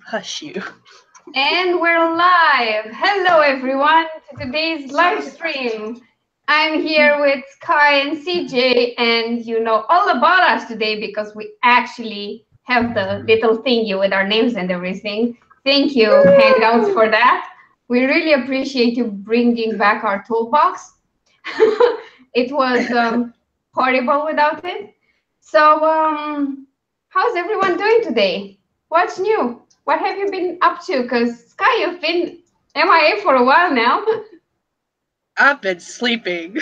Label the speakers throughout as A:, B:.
A: Hush you.
B: And we're live. Hello, everyone, to today's live stream. I'm here with Sky and CJ, and you know all about us today because we actually have the little thingy with our names and everything. Thank you, Hangouts, for that. We really appreciate you bringing back our toolbox. It was horrible without it. So, how's everyone doing today? What's new? What have you been up to? Because Sky, you've been MIA for a while now.
A: I've been sleeping.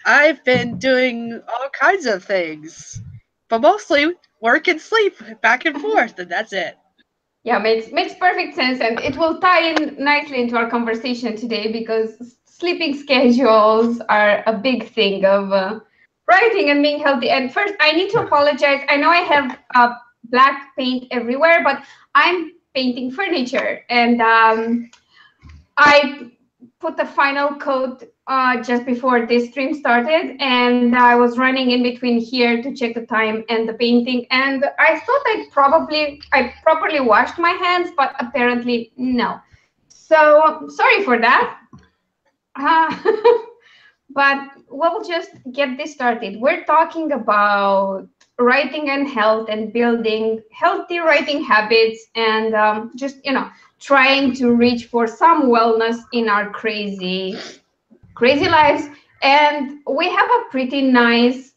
A: I've been doing all kinds of things, but mostly work and sleep back and forth, and that's it.
B: Yeah, makes perfect sense, and it will tie in nicely into our conversation today because sleeping schedules are a big thing of writing and being healthy. And first, I need to apologize. I know I have black paint everywhere, but I'm painting furniture, and I put the final coat just before this stream started, and I was running in between here to check the time and the painting, and I thought I properly washed my hands, but apparently no. So sorry for that. But we'll just get this started. We're talking about writing and health and building healthy writing habits and just, trying to reach for some wellness in our crazy lives. And we have a pretty nice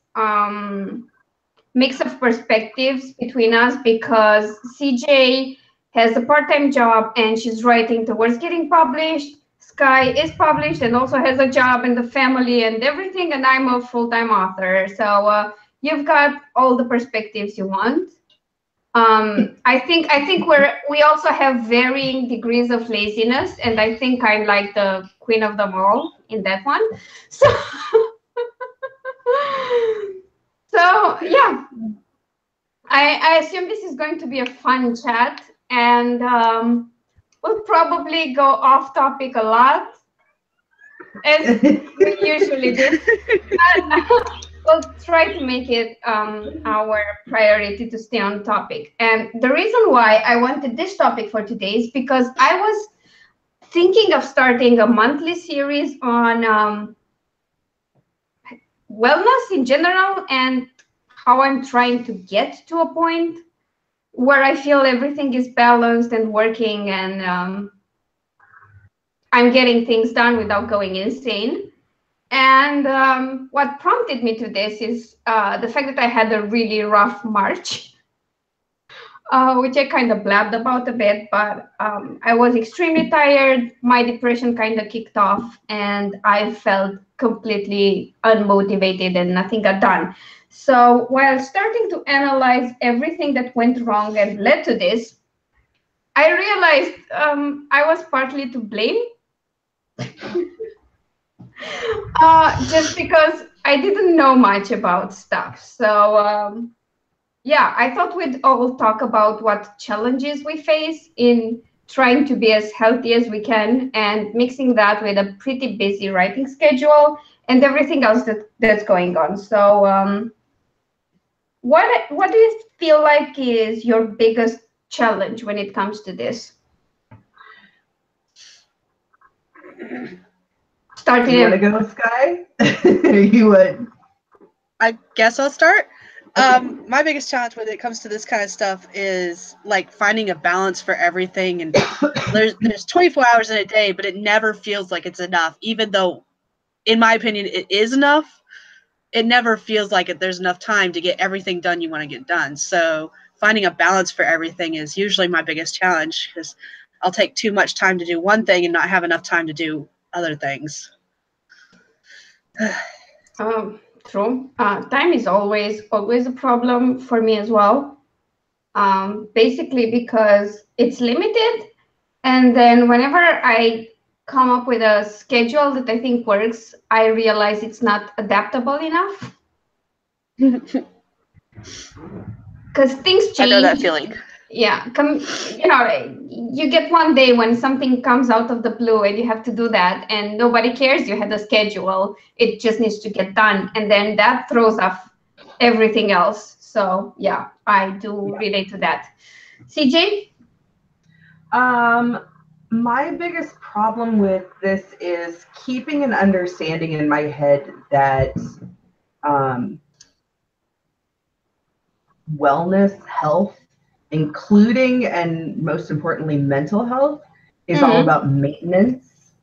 B: mix of perspectives between us because CJ has a part-time job and she's writing towards getting published. Sky is published and also has a job and the family and everything, and I'm a full-time author. So you've got all the perspectives you want. I think we also have varying degrees of laziness, and I think I'm like the queen of them all in that one. So, so yeah, I assume this is going to be a fun chat, and we'll probably go off topic a lot, as we usually do. We'll try to make it our priority to stay on topic. And the reason why I wanted this topic for today is because I was thinking of starting a monthly series on wellness in general and how I'm trying to get to a point where I feel everything is balanced and working and I'm getting things done without going insane. And what prompted me to this is the fact that I had a really rough March, which I kind of blabbed about a bit, but I was extremely tired. My depression kind of kicked off and I felt completely unmotivated and nothing got done. So while starting to analyze everything that went wrong and led to this, I realized I was partly to blame. Just because I didn't know much about stuff. So yeah, I thought we'd all talk about what challenges we face in trying to be as healthy as we can and mixing that with a pretty busy writing schedule and everything else that's going on. So what do you feel like is your biggest challenge when it comes to this?
C: Starting. You want to go, Sky? You would.
A: I guess I'll start. My biggest challenge when it comes to this kind of stuff is like finding a balance for everything. And there's 24 hours in a day, but it never feels like it's enough. Even though, in my opinion, it is enough, it never feels like there's enough time to get everything done you want to get done. So finding a balance for everything is usually my biggest challenge because I'll take too much time to do one thing and not have enough time to do other things.
B: True. Time is always a problem for me as well. Basically because it's limited, and then whenever I come up with a schedule that I think works, I realize it's not adaptable enough. Because things change.
A: I know that feeling.
B: Yeah, you get one day when something comes out of the blue and you have to do that, and nobody cares you had a schedule. It just needs to get done, and then that throws off everything else. So yeah, I do relate to that. CJ?
C: My biggest problem with this is keeping an understanding in my head that wellness, health, including and most importantly mental health, is all about maintenance.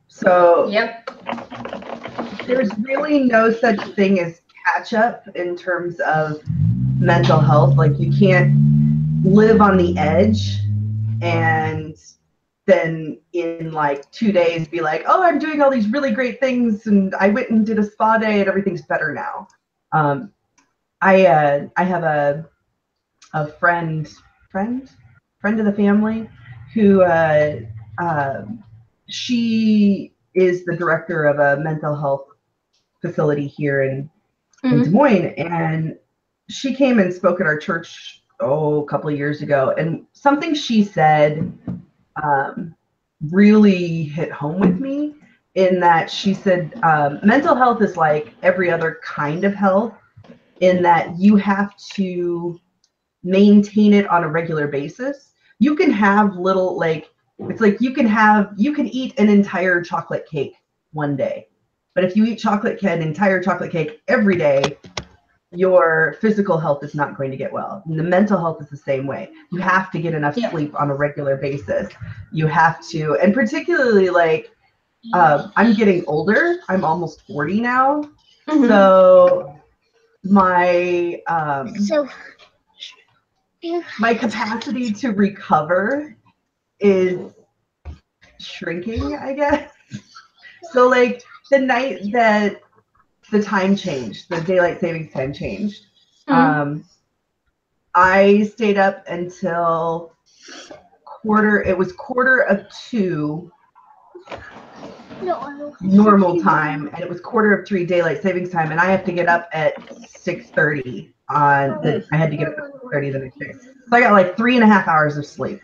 C: So
B: Yep.
C: there's really no such thing as catch up in terms of mental health. Like you can't live on the edge and then in like 2 days be like, oh, I'm doing all these really great things and I went and did a spa day and everything's better now. I have a friend of the family who she is the director of a mental health facility here in Des Moines, and she came and spoke at our church a couple of years ago, and something she said really hit home with me in that she said mental health is like every other kind of health in that you have to maintain it on a regular basis. You can have little it's like you can eat an entire chocolate cake one day, but if you eat an entire chocolate cake every day, your physical health is not going to get well. And the mental health is the same way. You have to get enough sleep on a regular basis. You have to, and particularly I'm getting older. I'm almost 40 now. So my my capacity to recover is shrinking, I guess. So like the night that the time changed, the daylight savings time changed, I stayed up until it was 1:45 normal time, and it was 2:45 daylight savings time, and I have to get up at 6:30 I had to get up at 6:30 the next day. So I got like 3.5 hours of sleep,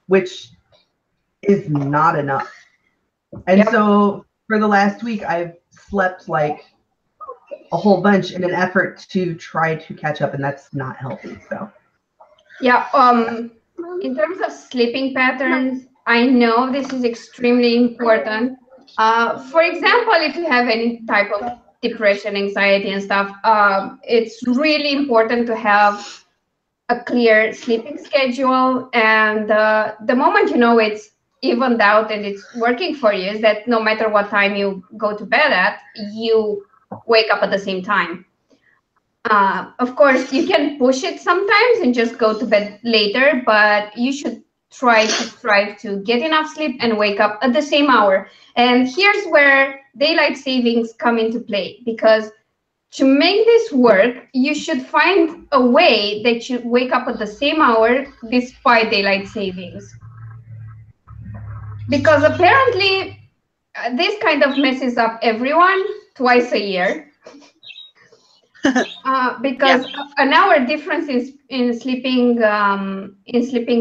C: which is not enough. And so for the last week, I've slept like a whole bunch in an effort to try to catch up, and that's not healthy. So
B: in terms of sleeping patterns, I know this is extremely important. For example, if you have any type of depression, anxiety and stuff, it's really important to have a clear sleeping schedule. And the moment you know it's evened out and it's working for you is that no matter what time you go to bed at, you wake up at the same time. Of course, you can push it sometimes and just go to bed later, but you should strive to get enough sleep and wake up at the same hour. And here's where daylight savings come into play, because to make this work, you should find a way that you wake up at the same hour despite daylight savings. Because apparently this kind of messes up everyone twice a year. Because an hour difference in sleeping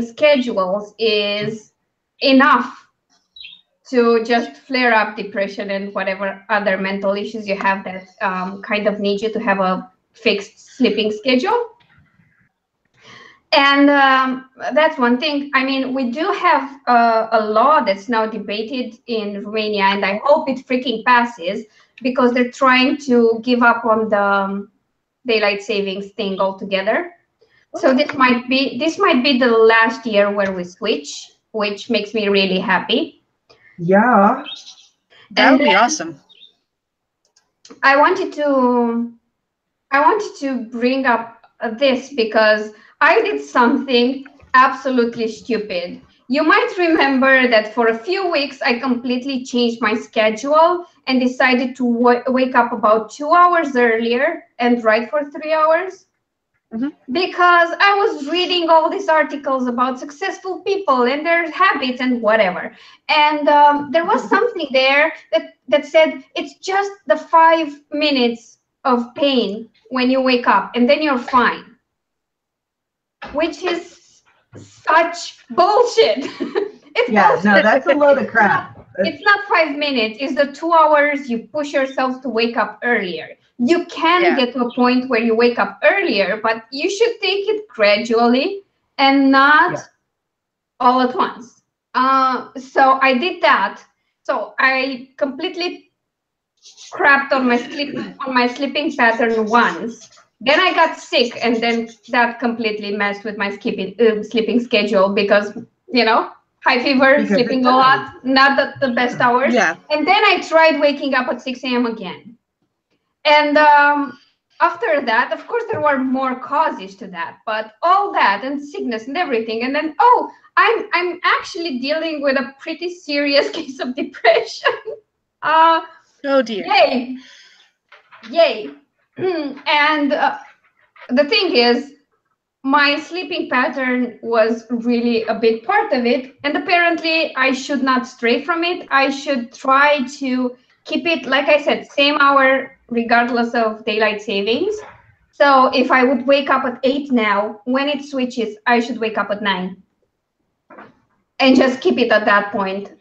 B: schedules is enough to just flare up depression and whatever other mental issues you have that kind of need you to have a fixed sleeping schedule. And that's one thing. I mean, we do have a law that's now debated in Romania, and I hope it freaking passes, because they're trying to give up on the daylight savings thing altogether. So this might be the last year where we switch, which makes me really happy.
C: Yeah,
A: that would be awesome.
B: I wanted to bring up this because I did something absolutely stupid. You might remember that for a few weeks, I completely changed my schedule and decided to wake up about 2 hours earlier and write for 3 hours. Because I was reading all these articles about successful people and their habits and whatever. And there was something there that said it's just the 5 minutes of pain when you wake up and then you're fine. which is such bullshit. It's bullshit.
C: No, that's a load of crap.
B: It's not 5 minutes. It's the 2 hours you push yourself to wake up earlier. You can get to a point where you wake up earlier, but you should take it gradually and not all at once. So I did that. So I completely crapped on my sleeping pattern once. Then I got sick, and then that completely messed with my sleeping schedule because, high fever, sleeping a lot, not the best hours.
A: Yeah.
B: And then I tried waking up at 6 a.m. again. And after that, of course, there were more causes to that, but all that and sickness and everything. And then, I'm actually dealing with a pretty serious case of depression.
A: Oh dear.
B: Yay. And the thing is, my sleeping pattern was really a big part of it. And apparently I should not stray from it. I should try to keep it, like I said, same hour, regardless of daylight savings. So if I would wake up at 8 now, when it switches, I should wake up at 9. And just keep it at that point.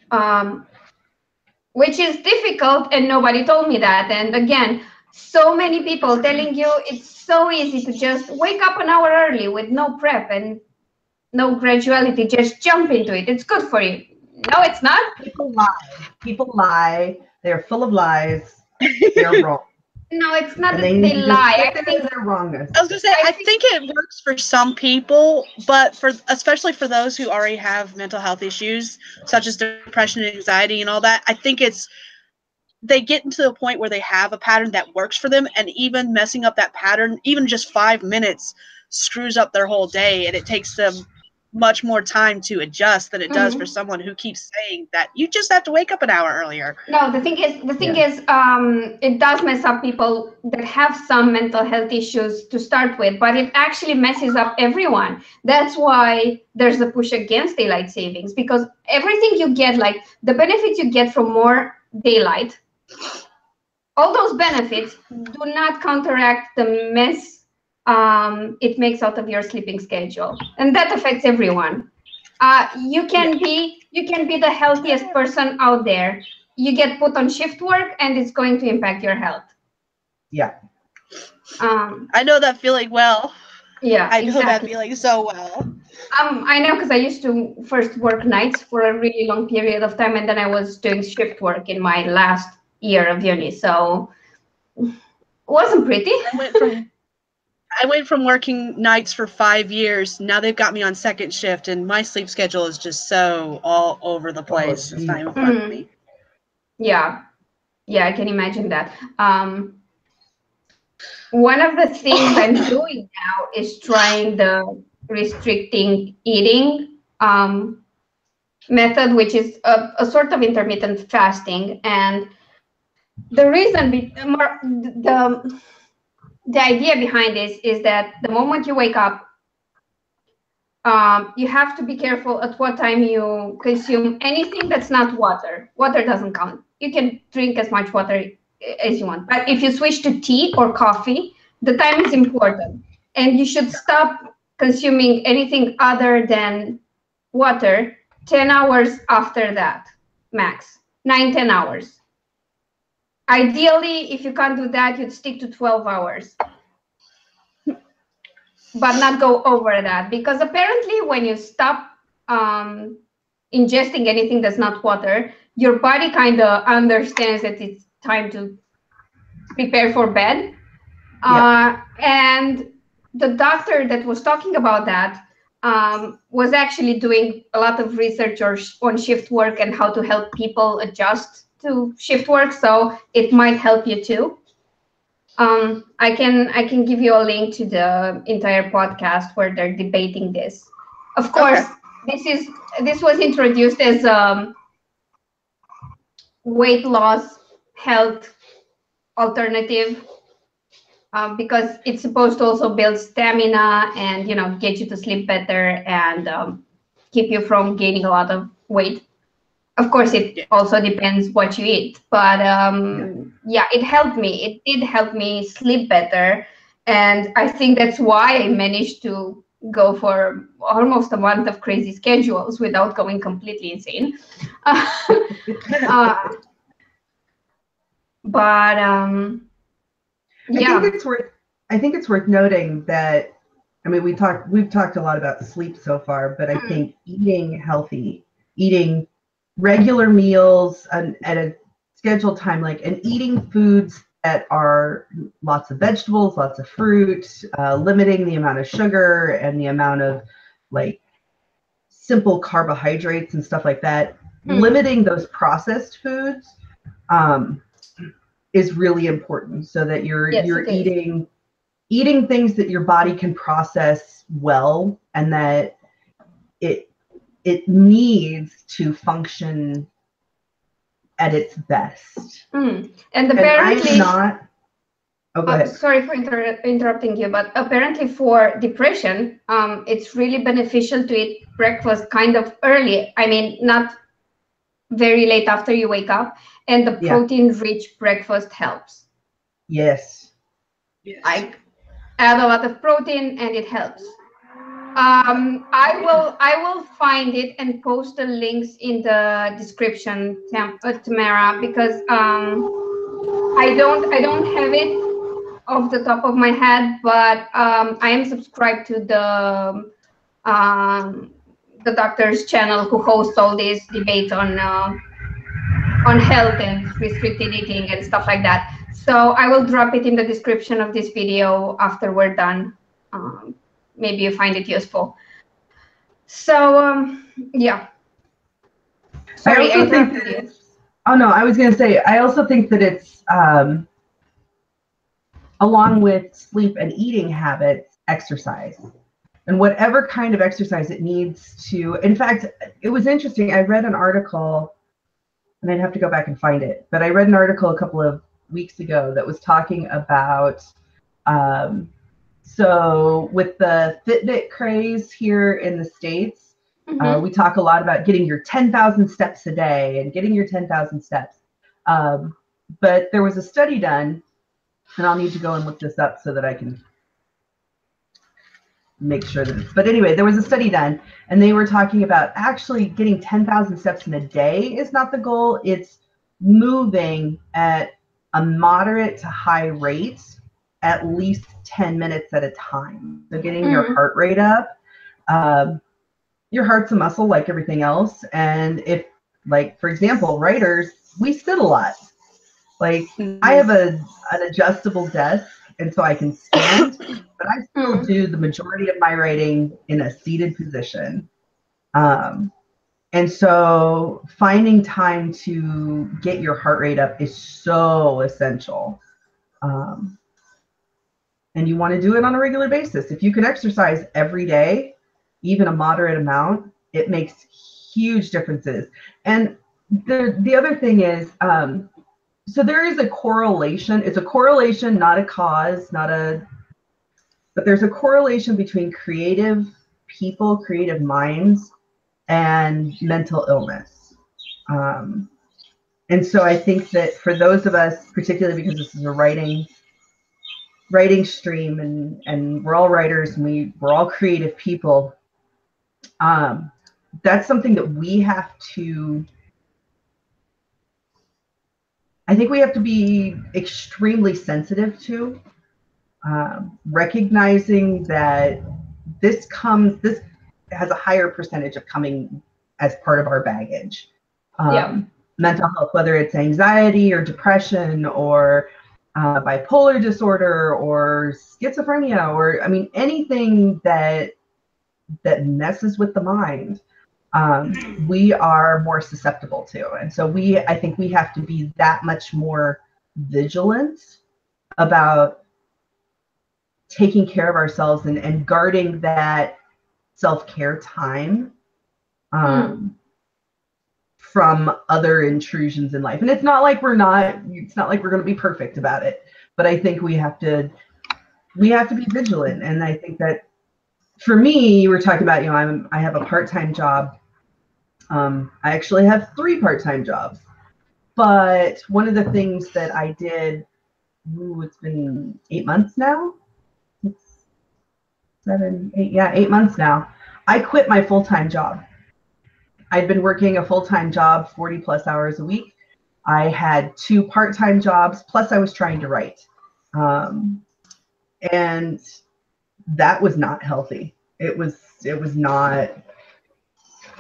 B: Which is difficult, and nobody told me that. And again, so many people telling you it's so easy to just wake up an hour early with no prep and no graduality, just jump into it. It's good for you. No, it's not.
C: People lie. They're full of lies. They're wrong.
B: No, it's not that they lie. I think
C: they're wrongness.
A: I was gonna say, I think it works for some people, but especially for those who already have mental health issues, such as depression and anxiety and all that, I think they get into the point where they have a pattern that works for them, and even messing up that pattern, even just 5 minutes, screws up their whole day, and it takes them much more time to adjust than it does for someone who keeps saying that you just have to wake up an hour earlier.
B: No, the thing is, it does mess up people that have some mental health issues to start with, but it actually messes up everyone. That's why there's a push against daylight savings, because everything you get, like the benefits you get from more daylight, all those benefits do not counteract the mess it makes out of your sleeping schedule, and that affects everyone. You can be the healthiest person out there. You get put on shift work, and it's going to impact your health.
C: Yeah.
A: I know that feeling well.
B: Yeah,
A: I know that feeling so well.
B: I know, because I used to first work nights for a really long period of time, and then I was doing shift work in my last year of uni, so it wasn't pretty.
A: I went from working nights for 5 years. Now they've got me on second shift, and my sleep schedule is just so all over the place. It's not even fun for me.
B: Yeah, I can imagine that. One of the things I'm doing now is trying the restricting eating method, which is a sort of intermittent fasting. And the reason, the idea behind this is that the moment you wake up, you have to be careful at what time you consume anything that's not water. Water doesn't count. You can drink as much water as you want. But if you switch to tea or coffee, the time is important. And you should stop consuming anything other than water 10 hours after that, max. 9-10 hours. Ideally, if you can't do that, you'd stick to 12 hours. But not go over that, because apparently when you stop ingesting anything that's not water, your body kind of understands that it's time to prepare for bed. And the doctor that was talking about that was actually doing a lot of research on shift work and how to help people adjust to shift work, so it might help you too. I can give you a link to the entire podcast where they're debating this. Of course, this was introduced as weight loss health alternative because it's supposed to also build stamina and get you to sleep better and keep you from gaining a lot of weight. Of course, it also depends what you eat, but it helped me. It did help me sleep better, and I think that's why I managed to go for almost a month of crazy schedules without going completely insane. uh, but yeah.
C: I think it's worth noting that, I mean, we've talked a lot about sleep so far, but I think eating healthy, eating regular meals at a scheduled time, and eating foods that are lots of vegetables, lots of fruit, limiting the amount of sugar and the amount of simple carbohydrates and stuff like that, limiting those processed foods is really important, so that you're eating things that your body can process well, and that it needs to function at its best.
B: And apparently,
C: and I am not. Oh, go ahead.
B: Sorry for interrupting you, but apparently for depression, it's really beneficial to eat breakfast kind of early. I mean, not very late after you wake up, and the protein-rich breakfast helps.
C: Yes.
B: I add a lot of protein, and it helps. I will find it and post the links in the description, Tamara, because I don't have it off the top of my head, but I am subscribed to the doctor's channel who hosts all these debates on health and restricted eating and stuff like that. So I will drop it in the description of this video after we're done. Maybe you find it useful. So yeah. Sorry, I interrupted you.
C: Oh no, I was going to say, I also think that it's along with sleep and eating habits, exercise. And whatever kind of exercise it needs to. In fact, it was interesting. I read an article, and I'd have to go back and find it, but I read an article a couple of weeks ago that was talking about, so with the Fitbit craze here in the States, we talk a lot about getting your 10,000 steps a day and getting your 10,000 steps. But there was a study done, and I'll need to go and look this up so that I can make sure that it's, but anyway, there was a study done, and they were talking about actually getting 10,000 steps in a day is not the goal. It's moving at a moderate to high rate, at least 10 minutes at a time. So getting your heart rate up. Your heart's a muscle like everything else. And if, for example, writers, we sit a lot. I have an adjustable desk, and so I can stand, but I still do the majority of my writing in a seated position. And so finding time to get your heart rate up is so essential. And you want to do it on a regular basis. If you can exercise every day, even a moderate amount, it makes huge differences. And the other thing is, so there is a correlation. It's a correlation, not a cause, but there's a correlation between creative people, creative minds, and mental illness. And so I think that for those of us, particularly because this is a writing stream, and we're all writers, and we're all creative people, that's something that we have to, I think we have to be extremely sensitive to, recognizing that this has a higher percentage of coming as part of our baggage. Mental health, whether it's anxiety or depression or bipolar disorder or schizophrenia, or anything that messes with the mind, we are more susceptible to. And so I think we have to be that much more vigilant about taking care of ourselves and guarding that self-care time from other intrusions in life. And it's not like we're going to be perfect about it, but I think we have to be vigilant. And I think that for me, you were talking about, I have a part-time job. I actually have 3 part-time jobs, but one of the things that I did, it's been 8 months now. 7, 8, yeah, 8 months now. I quit my full-time job. I'd been working a full-time job 40 plus hours a week. I had 2 part-time jobs, plus I was trying to write. And that was not healthy. It was not.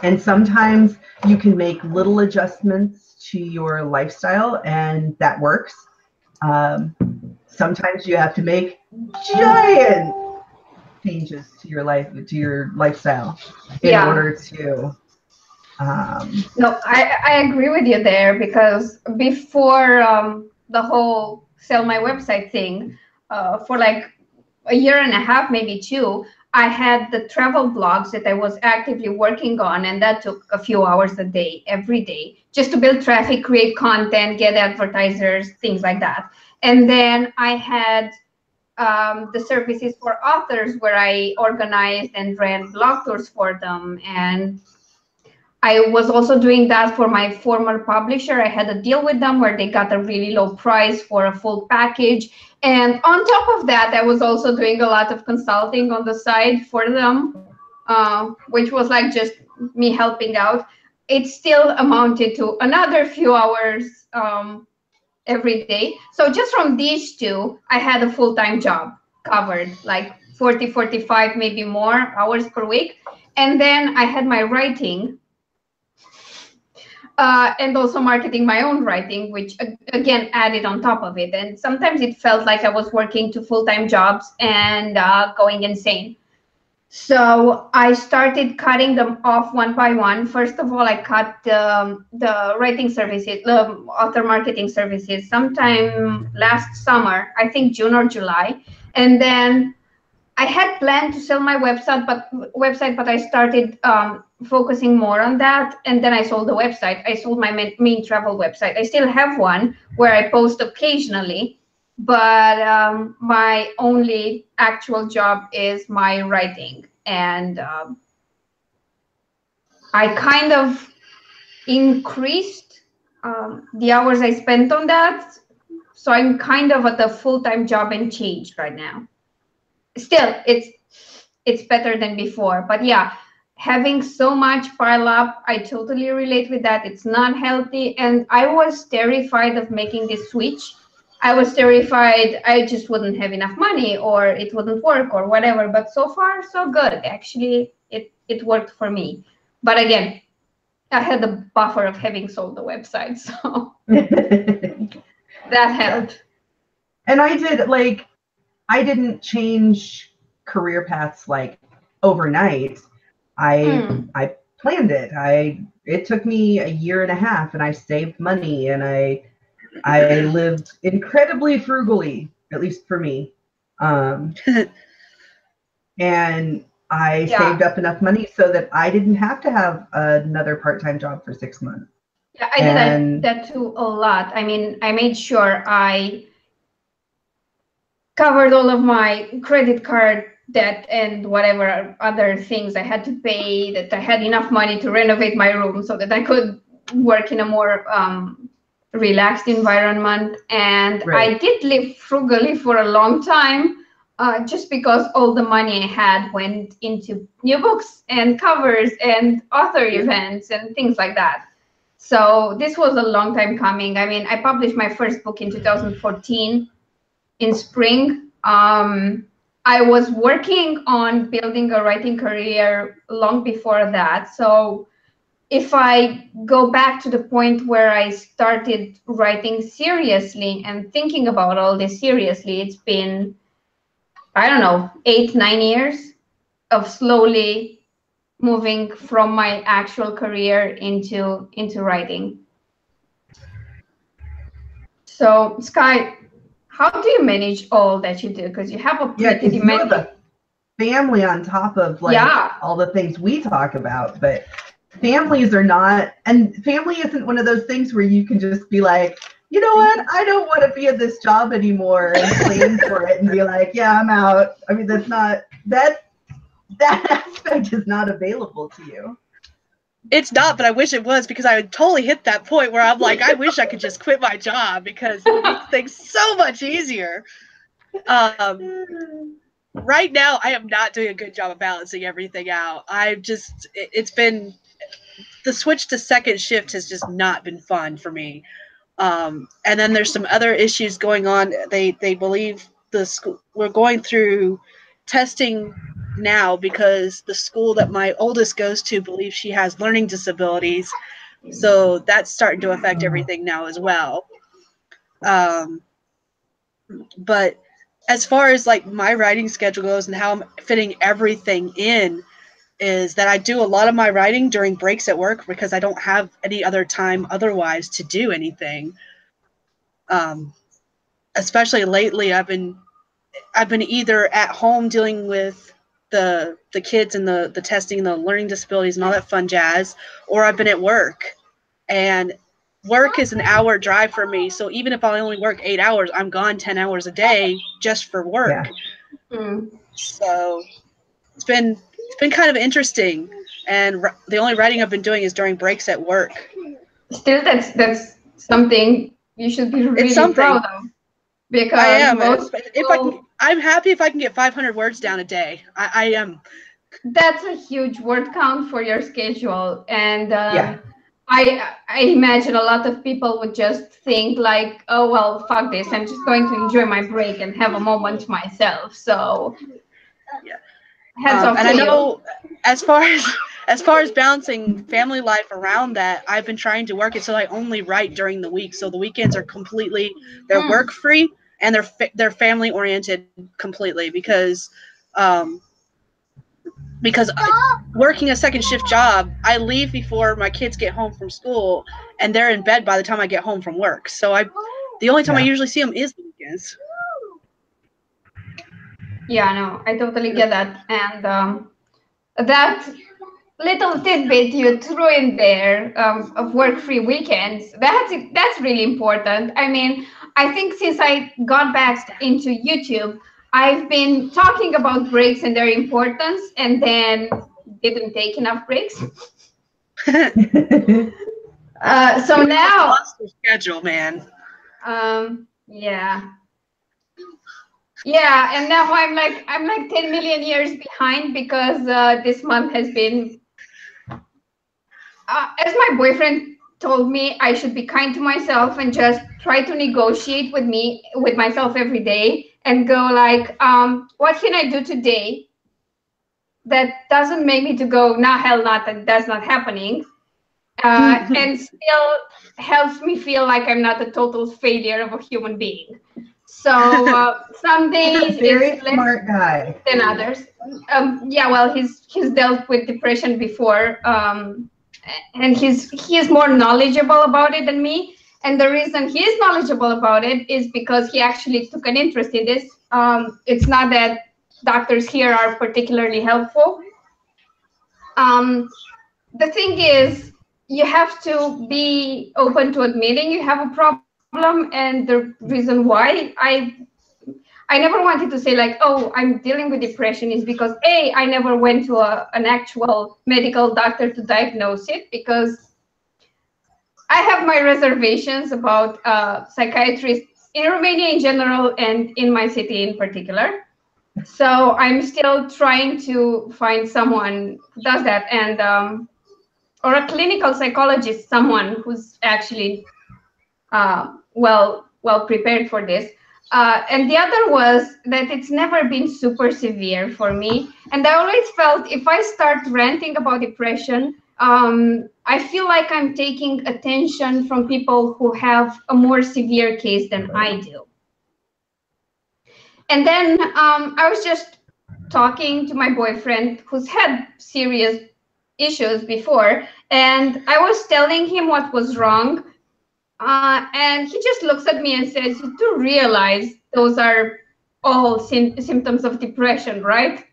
C: And sometimes you can make little adjustments to your lifestyle and that works. Sometimes you have to make giant changes to your lifestyle in order to
B: No, I agree with you there, because before the whole sell my website thing, for like a year and a half, maybe 2, I had the travel blogs that I was actively working on, and that took a few hours a day, every day, just to build traffic, create content, get advertisers, things like that. And then I had the services for authors where I organized and ran blog tours for them. And I was also doing that for my former publisher. I had a deal with them where they got a really low price for a full package. And on top of that, I was also doing a lot of consulting on the side for them, which was like just me helping out. It still amounted to another few hours every day. So just from these 2, I had a full-time job covered, like 40, 45, maybe more hours per week. And then I had my writing, and also marketing my own writing, which again added on top of it. And sometimes it felt like I was working 2 full-time jobs and going insane. So I started cutting them off one by one. First of all, I cut the writing services, the author marketing services, sometime last summer, I think June or July. And then I had planned to sell my website, but I started focusing more on that. And then I sold the website. I sold my main travel website. I still have one where I post occasionally, but my only actual job is my writing. And I kind of increased the hours I spent on that. So I'm kind of at a full-time job and change right now. Still, it's better than before, but yeah, having so much pile up, I totally relate with that. It's not healthy, and I was terrified of making this switch. I was terrified I just wouldn't have enough money, or it wouldn't work, or whatever. But so far, so good. Actually, it worked for me. But again, I had the buffer of having sold the website, so that helped.
C: And I didn't change career paths like overnight. I planned it. It took me a year and a half, and I saved money, and I lived incredibly frugally, at least for me. And I saved up enough money so that I didn't have to have another part-time job for 6 months.
B: Yeah, I did that too a lot. I mean, I made sure I covered all of my credit card debt and whatever other things I had to pay, that I had enough money to renovate my room so that I could work in a more relaxed environment. And I did live frugally for a long time, just because all the money I had went into new books and covers and author events and things like that. So this was a long time coming. I mean, I published my first book in 2014 in spring. I was working on building a writing career long before that. So if I go back to the point where I started writing seriously and thinking about all this seriously, it's been, I don't know, 8, 9 years of slowly moving from my actual career into writing. So Sky, how do you manage all that you do? Because you have a pretty
C: you have a family on top of all the things we talk about, but families are not, and family isn't one of those things where you can just be like, you know what, I don't want to be at this job anymore and claim for it and be like, yeah, I'm out. I mean, that's not, that aspect is not available to you.
A: It's not, but I wish it was, because I would totally hit that point where I'm like, I wish I could just quit my job because it makes things so much easier. right now I am not doing a good job of balancing everything out. It's been, the switch to second shift has just not been fun for me. And then there's some other issues going on. They believe the school, we're going through testing now because the school that my oldest goes to believes she has learning disabilities. So that's starting to affect everything now as well. But as far as like my writing schedule goes and how I'm fitting everything in, is that I do a lot of my writing during breaks at work because I don't have any other time otherwise to do anything. Um, Especially lately, I've been either at home dealing with the kids and the testing, the learning disabilities, and all that fun jazz, or I've been at work. And work is an hour drive for me, so even if I only work 8 hours, I'm gone 10 hours a day just for work.
C: Yeah.
A: So it's been kind of interesting, and the only writing I've been doing is during breaks at work.
B: Still, that's something you should be really
A: something.
B: proud of, because
A: I am.
B: most
A: I'm happy if I can get 500 words down a day. I am.
B: That's a huge word count for your schedule, and
C: Yeah.
B: I imagine a lot of people would just think like, oh well, fuck this, I'm just going to enjoy my break and have a moment to myself. So
A: Yeah.
B: Heads off
A: And
B: to
A: I know
B: you.
A: as far as balancing family life around that, I've been trying to work it so I only write during the week. So the weekends are completely, they're work free and they're family oriented completely because working a second shift job, I leave before my kids get home from school and they're in bed by the time I get home from work. So the only time I usually see them is the weekends.
B: Yeah, no, I totally get that. And that little tidbit you threw in there of work-free weekends, that's really important. I mean, I think since I got back into YouTube, I've been talking about breaks and their importance, and then didn't take enough breaks. So now
A: lost the schedule, man.
B: Yeah. Yeah, and now I'm like 10 million years behind because this month has been, as my boyfriend told me, I should be kind to myself and just try to negotiate with myself every day and go like, what can I do today that doesn't make me to go, nah, hell, not that, that's not happening, and still helps me feel like I'm not a total failure of a human being. So some days
C: very
B: it's
C: smart guy
B: than others. Yeah, well, he's dealt with depression before, and he's more knowledgeable about it than me. And the reason he is knowledgeable about it is because he actually took an interest in this. It's not that doctors here are particularly helpful. The thing is, you have to be open to admitting you have a problem, and the reason why I never wanted to say like, oh, I'm dealing with depression is because I never went to an actual medical doctor to diagnose it, because I have my reservations about psychiatrists in Romania in general and in my city in particular. So I'm still trying to find someone who does that, and or a clinical psychologist, someone who's actually well prepared for this. And the other was that it's never been super severe for me. And I always felt if I start ranting about depression, I feel like I'm taking attention from people who have a more severe case than I do. And then I was just talking to my boyfriend who's had serious issues before, and I was telling him what was wrong. And he just looks at me and says, you do realize those are all symptoms of depression, right?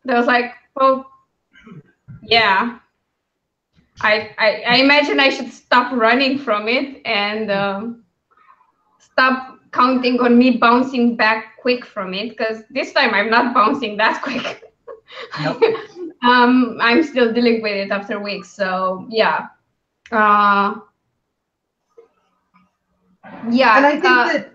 B: And I was like, well, yeah. I imagine I should stop running from it and stop counting on me bouncing back quick from it, because this time I'm not bouncing that quick.
C: Nope.
B: I'm still dealing with it after weeks. So yeah. Yeah.
C: And I think that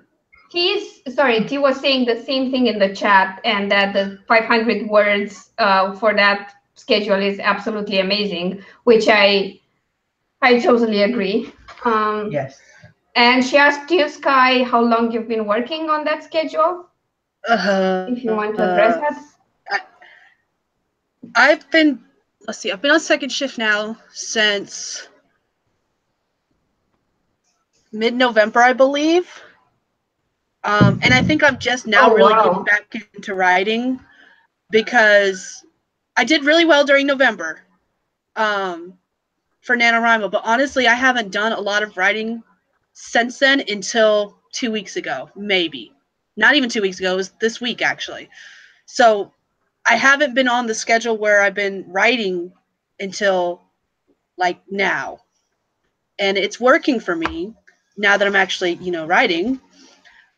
B: T was saying the same thing in the chat, and that the 500 words for that schedule is absolutely amazing, which I totally agree.
C: Yes.
B: And she asked you, Sky, how long you've been working on that schedule? If you want to address that.
A: I've been on second shift now since mid-November, I believe. And I think I'm just now getting back into writing because I did really well during November for NaNoWriMo, but honestly, I haven't done a lot of writing since then until 2 weeks ago, maybe. Not even 2 weeks ago, it was this week actually. So I haven't been on the schedule where I've been writing until like now. And it's working for me now that I'm actually, writing.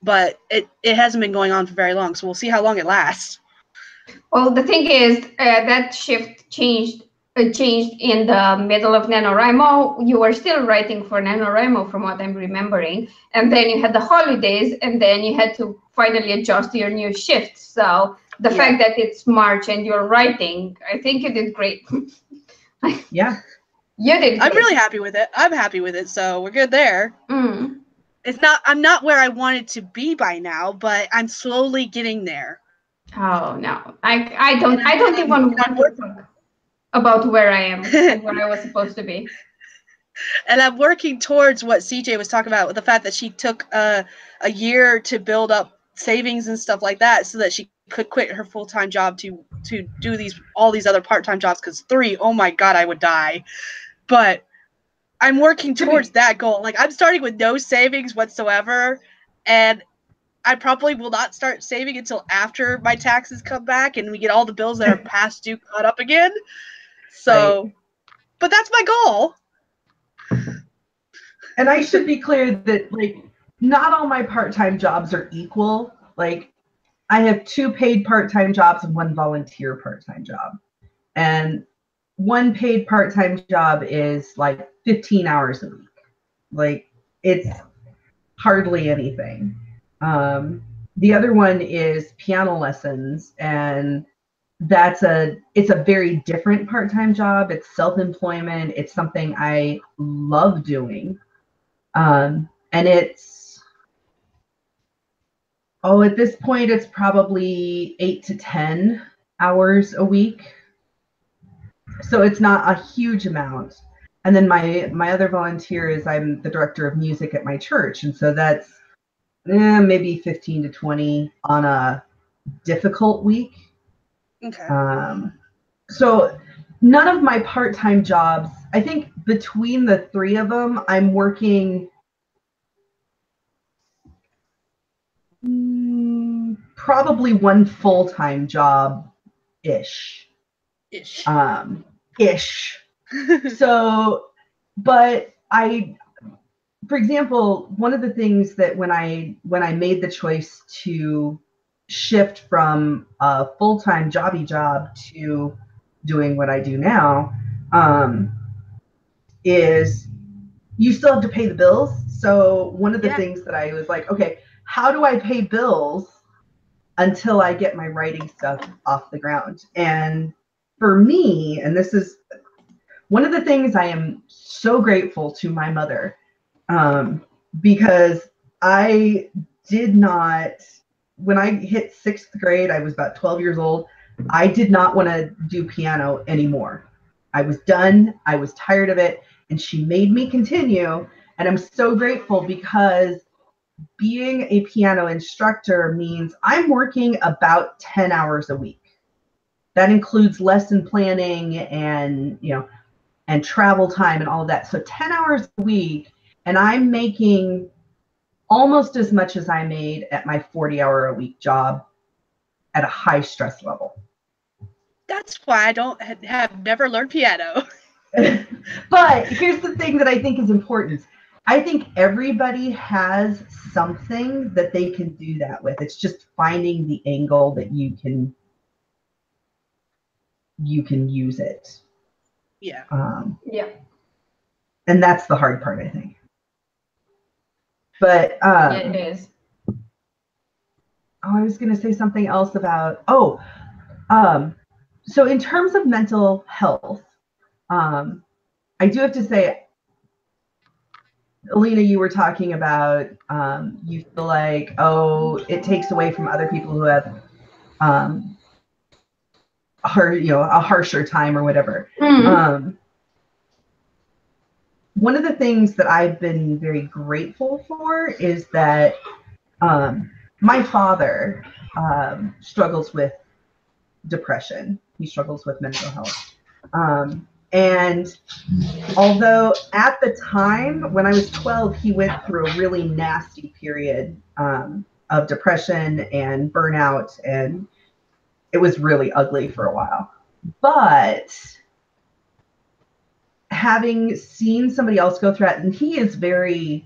A: But it hasn't been going on for very long, so we'll see how long it lasts.
B: Well, the thing is, that shift changed in the middle of NaNoWriMo. You were still writing for NaNoWriMo from what I'm remembering. And then you had the holidays, and then you had to finally adjust to your new shift. So the fact that it's March and you're writing, I think you did great.
C: Yeah.
B: You did great.
A: I'm really happy with it. I'm happy with it, so we're good there.
B: Mm.
A: I'm not where I wanted to be by now, but I'm slowly getting there.
B: Oh no. I don't even want to talk about where I am and where I was supposed to be.
A: And I'm working towards what CJ was talking about, with the fact that she took a year to build up savings and stuff like that so that she could quit her full-time job to do all these other part-time jobs, because 3, oh my god, I would die. But I'm working towards that goal. Like, I'm starting with no savings whatsoever, and I probably will not start saving until after my taxes come back and we get all the bills that are past due caught up again. So, right. But that's my goal.
C: And I should be clear that, like, not all my part-time jobs are equal. Like, I have 2 paid part-time jobs and 1 volunteer part-time job. And 1 paid part-time job is like 15 hours a week. Like, it's hardly anything. The other one is piano lessons, and it's a very different part-time job. It's self-employment. It's something I love doing. And it's, at this point, it's probably 8 to 10 hours a week. So it's not a huge amount. And then my other volunteer is I'm the director of music at my church. And so that's maybe 15 to 20 on a difficult week.
A: Okay.
C: So none of my part-time jobs, I think between the 3 of them, I'm working probably 1 full-time job ish. So, but for example, one of the things that when I made the choice to shift from a full-time jobby job to doing what I do now, is you still have to pay the bills. So one of the things that I was like, okay, how do I pay bills until I get my writing stuff off the ground? And for me, and this is one of the things I am so grateful to my mother, because I did not, when I hit 6th grade, I was about 12 years old. I did not want to do piano anymore. I was done. I was tired of it. And she made me continue. And I'm so grateful, because being a piano instructor means I'm working about 10 hours a week. That includes lesson planning and, and travel time and all of that. So 10 hours a week, and I'm making almost as much as I made at my 40-hour-a-week job at a high stress level.
A: That's why I have never learned piano.
C: But here's the thing that I think is important. I think everybody has something that they can do that with. It's just finding the angle that you can use it.
A: Yeah.
B: Yeah.
C: And that's the hard part, I think. But
B: yeah, it is.
C: I was going to say something else about, so in terms of mental health, I do have to say, Alina, you were talking about, you feel like, oh, it takes away from other people who have a harsher time or whatever.
B: Mm-hmm.
C: One of the things that I've been very grateful for is that my father struggles with depression. He struggles with mental health. And although at the time when I was 12, he went through a really nasty period of depression and burnout, and it was really ugly for a while. But having seen somebody else go through it, and he's very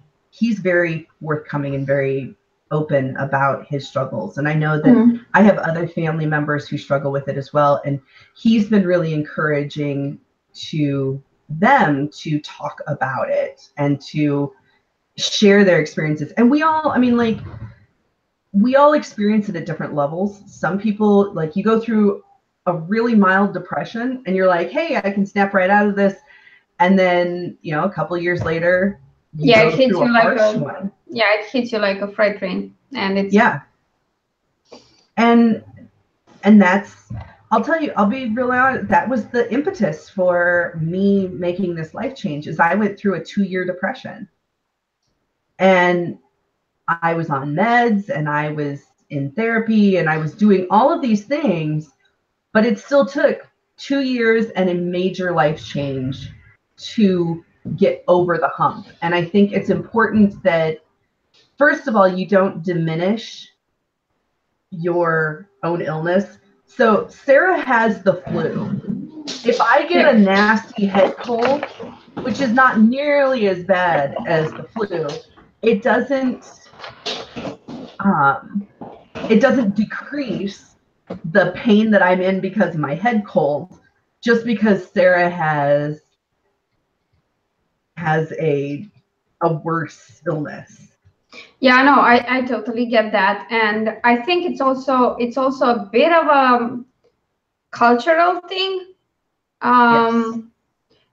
C: forthcoming and very open about his struggles. And I know that I have other family members who struggle with it as well. And he's been really encouraging to them to talk about it and to share their experiences. And we all experience it at different levels. Some people, like, you go through a really mild depression and you're like, hey, I can snap right out of this. And then, a couple of years later,
B: it hits you like
C: one.
B: Yeah, it hits you like a freight train. And it's
C: And that's, I'll tell you, I'll be really honest, that was the impetus for me making this life change. Is I went through a 2-year depression. And I was on meds and I was in therapy and I was doing all of these things, but it still took 2 years and a major life change to get over the hump. And I think it's important that, first of all, you don't diminish your own illness. So Sarah has the flu. If I get a nasty head cold, which is not nearly as bad as the flu, it doesn't decrease the pain that I'm in because of my head cold, just because Sarah has a worse illness.
B: Yeah, no, I totally get that. And I think it's also a bit of a cultural thing.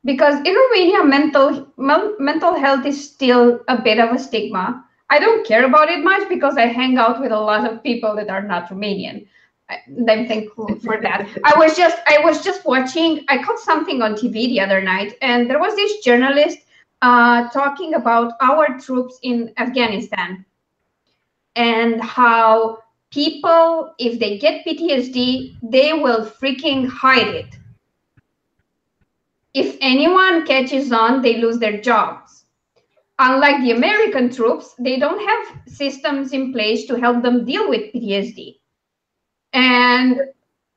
B: Because in Romania, mental health is still a bit of a stigma. I don't care about it much because I hang out with a lot of people that are not Romanian. I'm thankful for that. I was just watching. I caught something on TV the other night, and there was this journalist talking about our troops in Afghanistan and how people, if they get PTSD, they will freaking hide it. If anyone catches on, they lose their jobs. Unlike the American troops, they don't have systems in place to help them deal with PTSD. And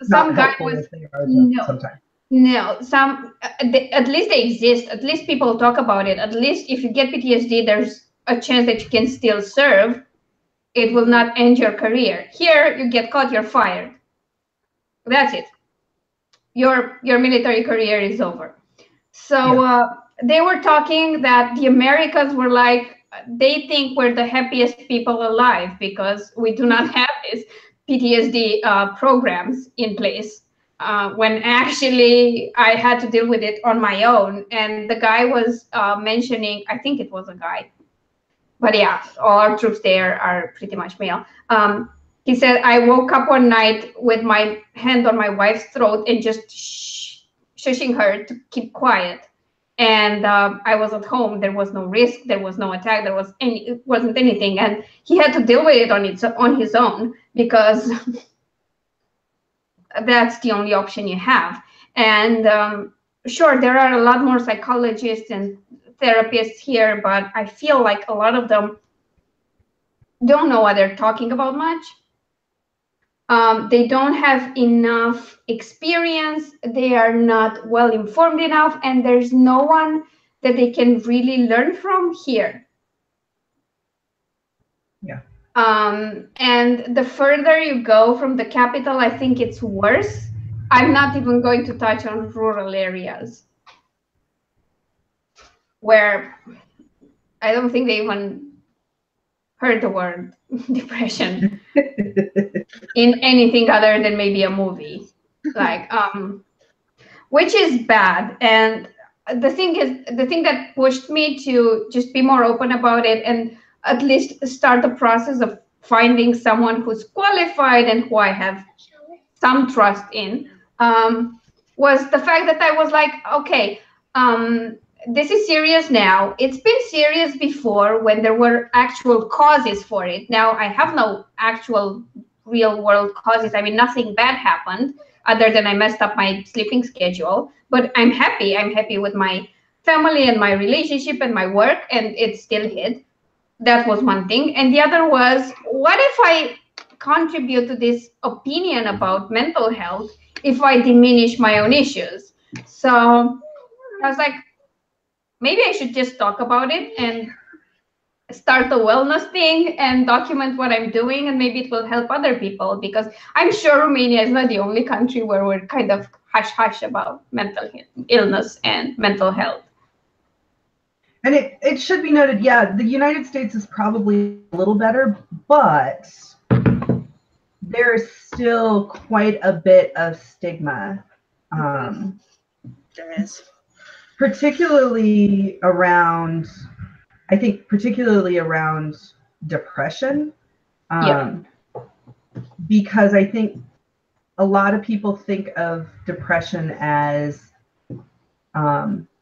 B: some guy was at least they exist. At least people talk about it. At least if you get PTSD, there's a chance that you can still serve. It will not end your career. Here, you get caught, you're fired. That's it. Your military career is over. So they were talking that the Americans were like, they think we're the happiest people alive because we do not have these PTSD programs in place. When actually I had to deal with it on my own. And the guy was mentioning, I think it was a guy, but yeah, all our troops there are pretty much male. He said, I woke up one night with my hand on my wife's throat and just shushing her to keep quiet. And I was at home. There was no risk. There was no attack. It wasn't anything. And he had to deal with it on his own because that's the only option you have. And sure, there are a lot more psychologists and therapists here, but I feel like a lot of them don't know what they're talking about much. They don't have enough experience. They are not well informed enough, and there's no one that they can really learn from here.
C: Yeah.
B: And the further you go from the capital, I think it's worse. I'm not even going to touch on rural areas where I don't think they even heard the word depression in anything other than maybe a movie, like which is bad. And the thing that pushed me to just be more open about it and at least start the process of finding someone who's qualified and who I have some trust in, was the fact that I was like, okay, this is serious now. It's been serious before when there were actual causes for it. Now I have no actual real world causes. I mean, nothing bad happened other than I messed up my sleeping schedule, but I'm happy. I'm happy with my family and my relationship and my work, and it's still hit. That was one thing. And the other was, what if I contribute to this opinion about mental health if I diminish my own issues? So I was like, maybe I should just talk about it and start a wellness thing and document what I'm doing, and maybe it will help other people, because I'm sure Romania is not the only country where we're kind of hush-hush about mental illness and mental health.
C: And it should be noted, yeah, the United States is probably a little better, but there's still quite a bit of stigma.
A: There is.
C: Particularly around, I think, particularly around depression. Because I think a lot of people think of depression as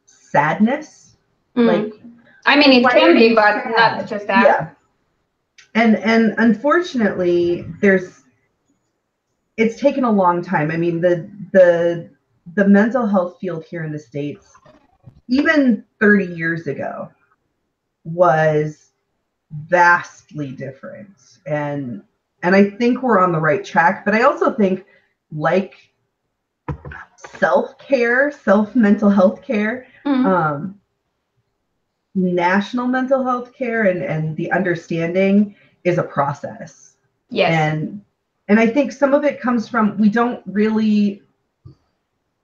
C: sadness. Like,
B: I mean, it can be, but not just that.
C: Yeah. And unfortunately, it's taken a long time. I mean, the mental health field here in the States, even 30 years ago, was vastly different. And I think we're on the right track, but I also think, like self-care, self-mental health care, national mental health care and the understanding is a process.
B: Yes.
C: And I think some of it comes from we don't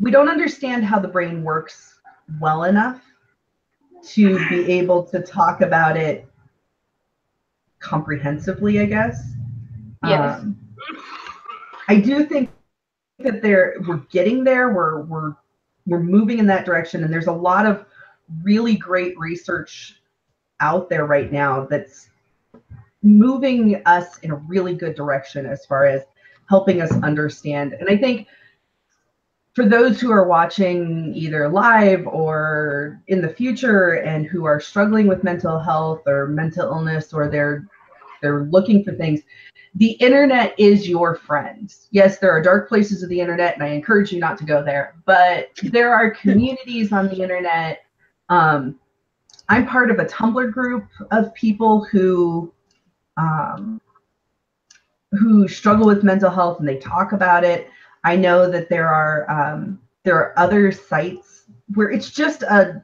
C: understand how the brain works well enough to be able to talk about it comprehensively, I guess.
B: Yes.
C: I do think that we're getting there. We're moving in that direction, and there's a lot of really great research out there right now that's moving us in a really good direction as far as helping us understand. And I think for those who are watching either live or in the future and who are struggling with mental health or mental illness, or they're looking for things, the internet is your friend. Yes, there are dark places of the internet, and I encourage you not to go there, but there are communities on the internet. I'm part of a Tumblr group of people who struggle with mental health, and they talk about it. I know that there are other sites where it's just a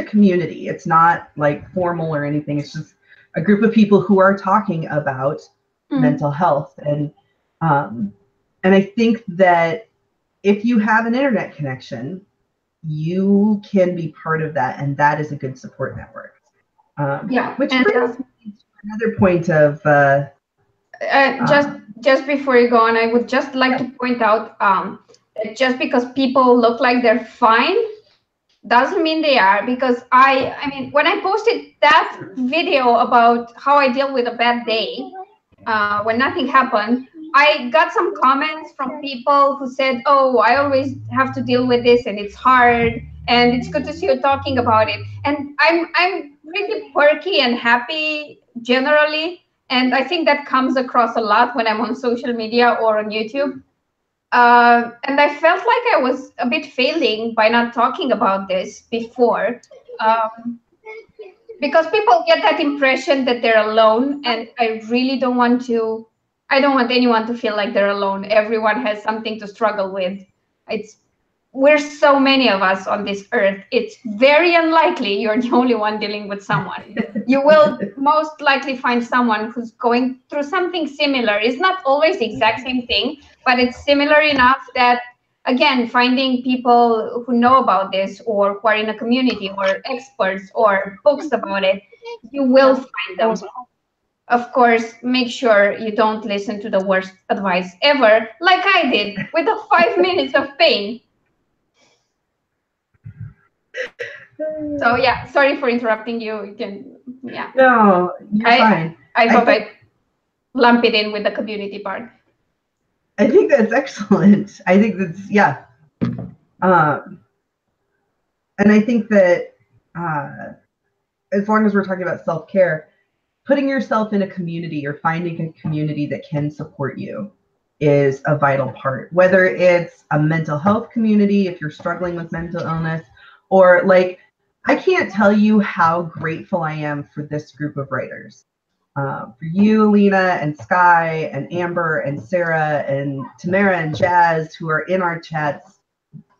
C: community. It's not like formal or anything. It's just a group of people who are talking about mental health. And I think that if you have an internet connection, you can be part of that, and that is a good support network. Which brings me to another point of
B: just before you go on, I would just like to point out that just because people look like they're fine doesn't mean they are. Because I mean, when I posted that video about how I deal with a bad day when nothing happened, I got some comments from people who said, "Oh, I always have to deal with this, and it's hard, and it's good to see you talking about it." And I'm really perky and happy generally, and I think that comes across a lot when I'm on social media or on YouTube. And I felt like I was a bit failing by not talking about this before, because people get that impression that they're alone, and I really don't want anyone to feel like they're alone. Everyone has something to struggle with. We're so many of us on this earth. It's very unlikely you're the only one dealing with someone. You will most likely find someone who's going through something similar. It's not always the exact same thing, but it's similar enough that, again, finding people who know about this, or who are in a community, or experts, or books about it, you will find them. of course, make sure you don't listen to the worst advice ever, like I did with the 5 minutes of pain. So yeah, sorry for interrupting you. You can, yeah.
C: No, you're fine.
B: I thought I'd lump it in with the community part.
C: I think that's excellent. I think that's, yeah. And I think that as long as we're talking about self-care, putting yourself in a community or finding a community that can support you is a vital part. Whether it's a mental health community, if you're struggling with mental illness, or like, I can't tell you how grateful I am for this group of writers. For you, Alina, and Sky, and Amber, and Sarah, and Tamara, and Jazz, who are in our chats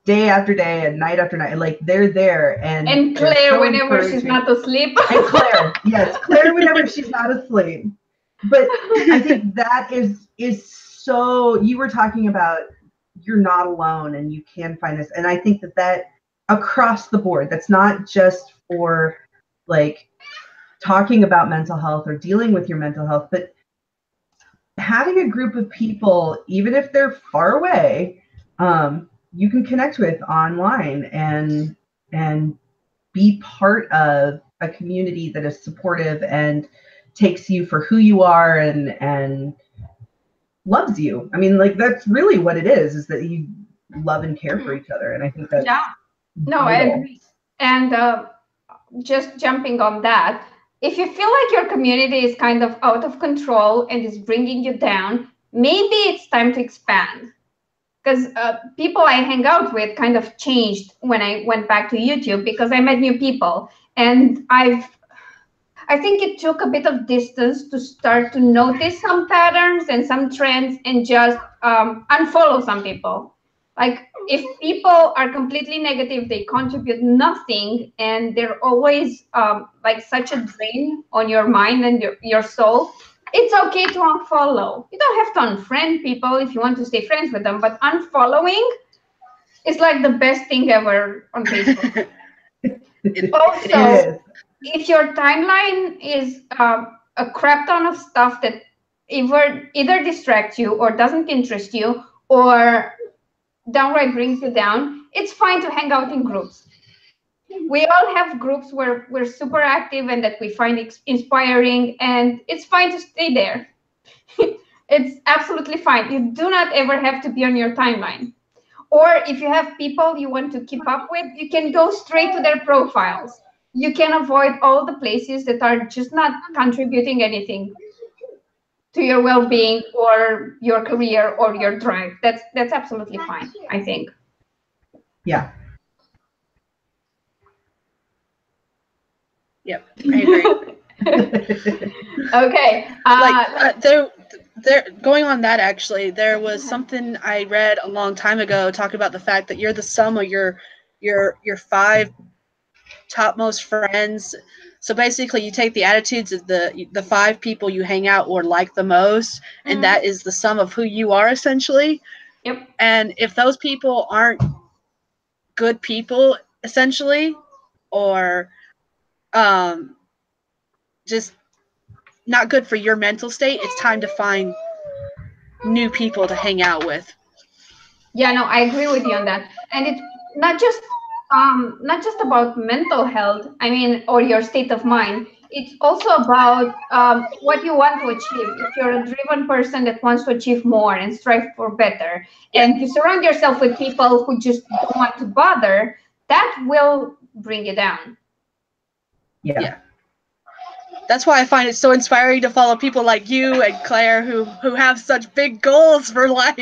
C: day after day and night after night. Like, they're there. And
B: Claire,
C: so
B: whenever she's not asleep.
C: And Claire, yes, Claire, whenever she's not asleep. But I think that is so, you were talking about you're not alone and you can find this. And I think that across the board, that's not just for like talking about mental health or dealing with your mental health, but having a group of people, even if they're far away, you can connect with online and be part of a community that is supportive and takes you for who you are and loves you. I mean, like, that's really what it is that you love and care for each other. And I think that's
B: no, I agree. And just jumping on that, if you feel like your community is kind of out of control and is bringing you down, maybe it's time to expand. Because people I hang out with kind of changed when I went back to YouTube because I met new people. And I think it took a bit of distance to start to notice some patterns and some trends and just unfollow some people. Like, if people are completely negative, they contribute nothing, and they're always like such a drain on your mind and your soul, it's okay to unfollow. You don't have to unfriend people if you want to stay friends with them, but unfollowing is like the best thing ever on Facebook. Also, if your timeline is a crap ton of stuff that either distracts you or doesn't interest you or downright brings you down, it's fine to hang out in groups. We all have groups where we're super active and that we find inspiring, and it's fine to stay there. It's absolutely fine. You do not ever have to be on your timeline. Or if you have people you want to keep up with, you can go straight to their profiles. You can avoid all the places that are just not contributing anything to your well-being or your career or your drive. That's absolutely fine, I think.
C: Yeah.
A: Yep, I agree.
B: Okay.
A: There, going on that, actually, there was something I read a long time ago talking about the fact that you're the sum of your 5 topmost friends. So basically, you take the attitudes of the 5 people you hang out or like the most, and that is the sum of who you are, essentially.
B: Yep.
A: And if those people aren't good people, essentially, or just not good for your mental state, it's time to find new people to hang out with.
B: Yeah, no, I agree with you on that. And it's not just about mental health, I mean, or your state of mind. It's also about what you want to achieve. If you're a driven person that wants to achieve more and strive for better, and you surround yourself with people who just don't want to bother, that will bring you down.
C: Yeah.
B: That's
A: why I find it so inspiring to follow people like you and Claire who have such big goals for life.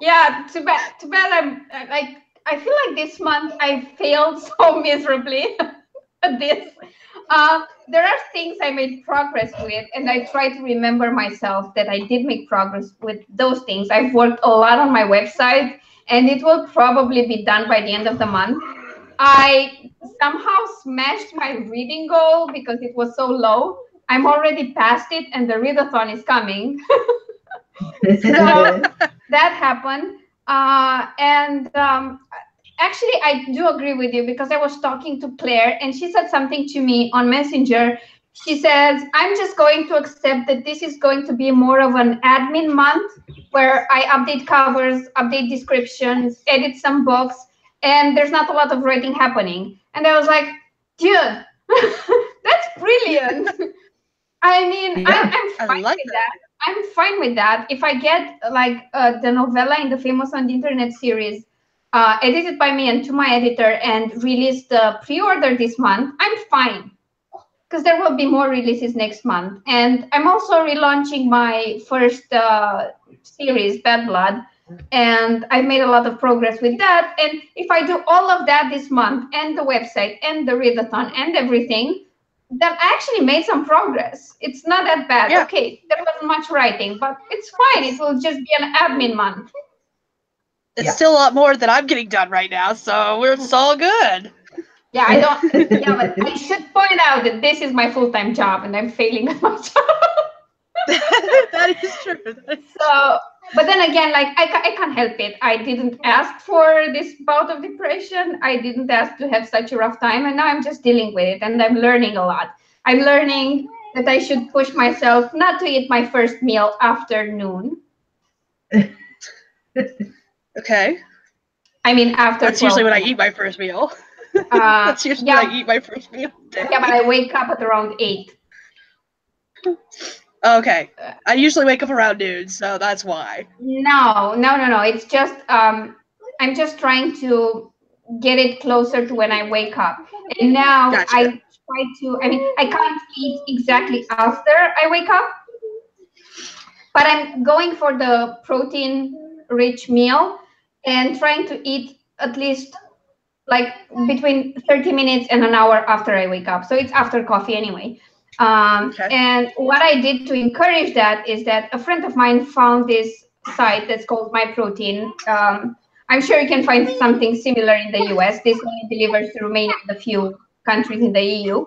B: Yeah, too bad I'm like, I feel like this month I failed so miserably at this. There are things I made progress with, and I try to remember myself that I did make progress with those things. I've worked a lot on my website, and it will probably be done by the end of the month. I somehow smashed my reading goal because it was so low. I'm already past it, and the readathon is coming. So that happened. Actually, I do agree with you because I was talking to Claire and she said something to me on Messenger she says, I'm just going to accept that this is going to be more of an admin month where I update covers, update descriptions, edit some books, and there's not a lot of writing happening. And I was like, dude, that's brilliant. I mean,
C: Yeah,
B: I'm fine with that. I'm fine with that. If I get like the novella in the Famous on the Internet series edited by me and to my editor and release the pre-order this month, I'm fine. Because there will be more releases next month. And I'm also relaunching my first series, Bad Blood. And I've made a lot of progress with that. And if I do all of that this month and the website and the readathon and everything, then I actually made some progress. It's not that bad.
A: Yeah.
B: Okay, there wasn't much writing, but it's fine. It will just be an admin month.
A: It's still a lot more than I'm getting done right now, so it's all good.
B: Yeah, I don't. Yeah, but I should point out that this is my full-time job, and I'm failing at my job.
A: That is true.
B: So, but then again, like I can't help it. I didn't ask for this bout of depression. I didn't ask to have such a rough time, and now I'm just dealing with it, and I'm learning a lot. I'm learning that I should push myself not to eat my first meal after noon.
A: Okay.
B: I mean, after
A: That's
B: 12
A: usually when I
B: p.m.
A: eat my first meal. That's usually when I eat my first meal.
B: Yeah, but I wake up at around 8.
A: Okay. I usually wake up around noon, so that's why.
B: No. It's just I'm just trying to get it closer to when I wake up. And now
A: Gotcha.
B: I try to, I mean, I can't eat exactly after I wake up, but I'm going for the protein-rich meal and trying to eat at least like between 30 minutes and an hour after I wake up. So it's after coffee anyway.
A: Okay.
B: And what I did to encourage that is that a friend of mine found this site that's called My Protein. I'm sure you can find something similar in the US. This only delivers to Romania and a few countries in the EU.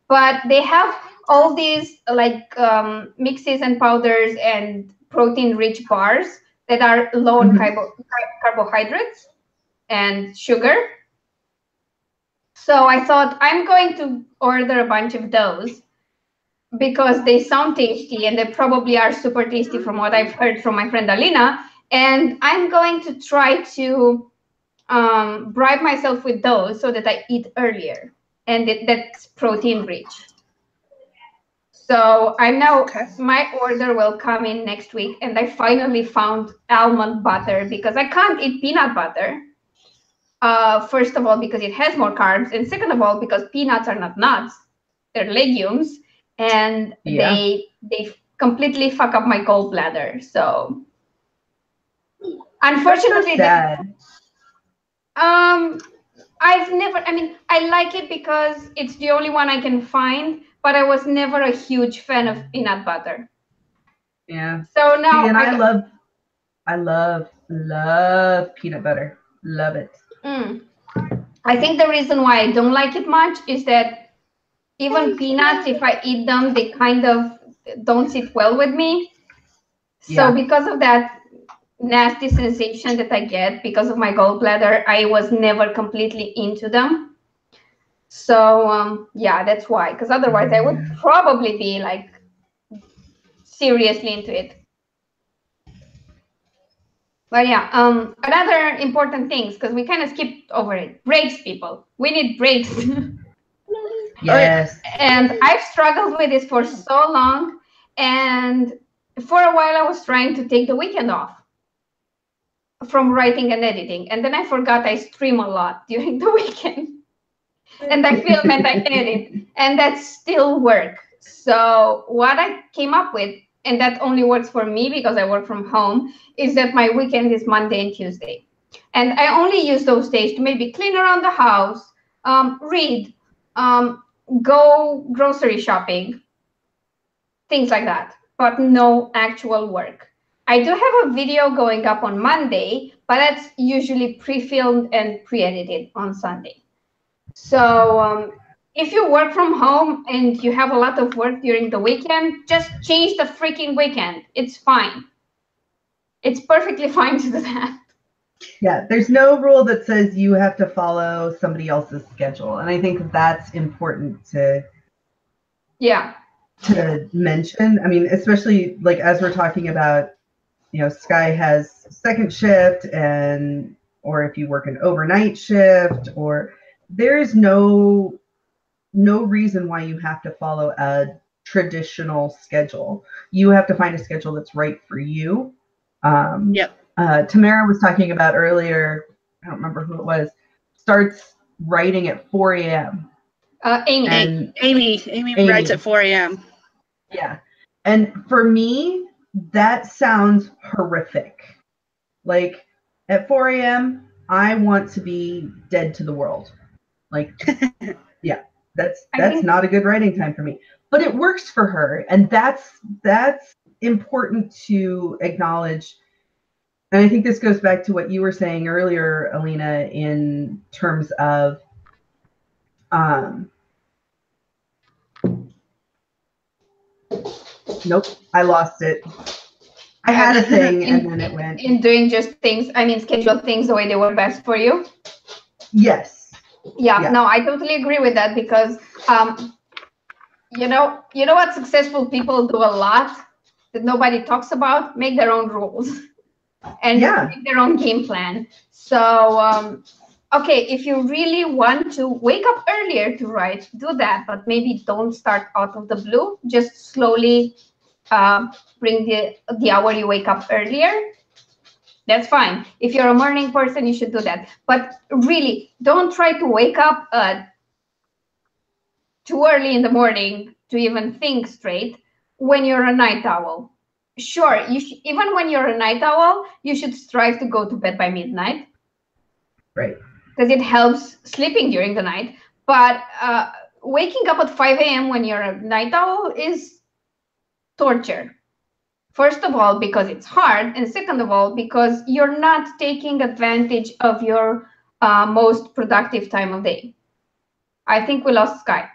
B: But they have all these like mixes and powders and protein-rich bars that are low on carbohydrates and sugar. So I thought I'm going to order a bunch of those because they sound tasty and they probably are super tasty from what I've heard from my friend Alina. And I'm going to try to bribe myself with those so that I eat earlier and that's protein rich. So I'm now, my order will come in next week and I finally found almond butter because I can't eat peanut butter. First of all, because it has more carbs, and second of all, because peanuts are not nuts, they're legumes, and they completely fuck up my gallbladder. So, unfortunately, I've never. I mean, I like it because it's the only one I can find, but I was never a huge fan of peanut butter.
C: Yeah.
B: So now,
C: see, and I love peanut butter. Love it.
B: I think the reason why I don't like it much is that even peanuts, if I eat them, they kind of don't sit well with me. So because of that nasty sensation that I get because of my gallbladder, I was never completely into them. So yeah, that's why. Because otherwise, I would probably be like seriously into it. But yeah, another important things, because we kind of skipped over it. Breaks, people. We need breaks.
C: Yes.
B: And I've struggled with this for so long. And for a while, I was trying to take the weekend off from writing and editing. And then I forgot I stream a lot during the weekend. And I film and I edit. And that's still work. So what I came up with, and that only works for me because I work from home, is that my weekend is Monday and Tuesday. And I only use those days to maybe clean around the house, read, go grocery shopping, things like that, but no actual work. I do have a video going up on Monday, but that's usually pre-filmed and pre-edited on Sunday. So if you work from home and you have a lot of work during the weekend, just change the freaking weekend. It's fine. It's perfectly fine to do that.
C: Yeah, there's no rule that says you have to follow somebody else's schedule. And I think that's important to
B: Yeah.
C: to mention. I mean, especially like as we're talking about, Sky has second shift, and or if you work an overnight shift, or there is no reason why you have to follow a traditional schedule. You have to find a schedule that's right for you.
A: Yep.
C: Tamara was talking about earlier, I don't remember who it was, starts writing at 4 a.m.
B: Amy.
C: And
A: Amy writes at 4 a.m.
C: Yeah. And for me, that sounds horrific. Like at 4 a.m., I want to be dead to the world. Like, yeah, that's not a good writing time for me. But it works for her, and that's important to acknowledge. And I think this goes back to what you were saying earlier, Alina, in terms of nope, I lost it. I had a thing and then it went.
B: In doing just things, I mean, schedule things the way they were best for you.
C: Yes.
B: Yeah. No, I totally agree with that because, you know what successful people do a lot that nobody talks about? Make their own rules and make their own game plan. So, okay, if you really want to wake up earlier to write, do that, but maybe don't start out of the blue. Just slowly bring the hour you wake up earlier. That's fine. If you're a morning person, you should do that. But really, don't try to wake up too early in the morning to even think straight when you're a night owl. Sure, even when you're a night owl, you should strive to go to bed by midnight.
C: Right.
B: Because it helps sleeping during the night. But waking up at 5 a.m. when you're a night owl is torture. First of all, because it's hard, and second of all, because you're not taking advantage of your most productive time of day. I think we lost Sky.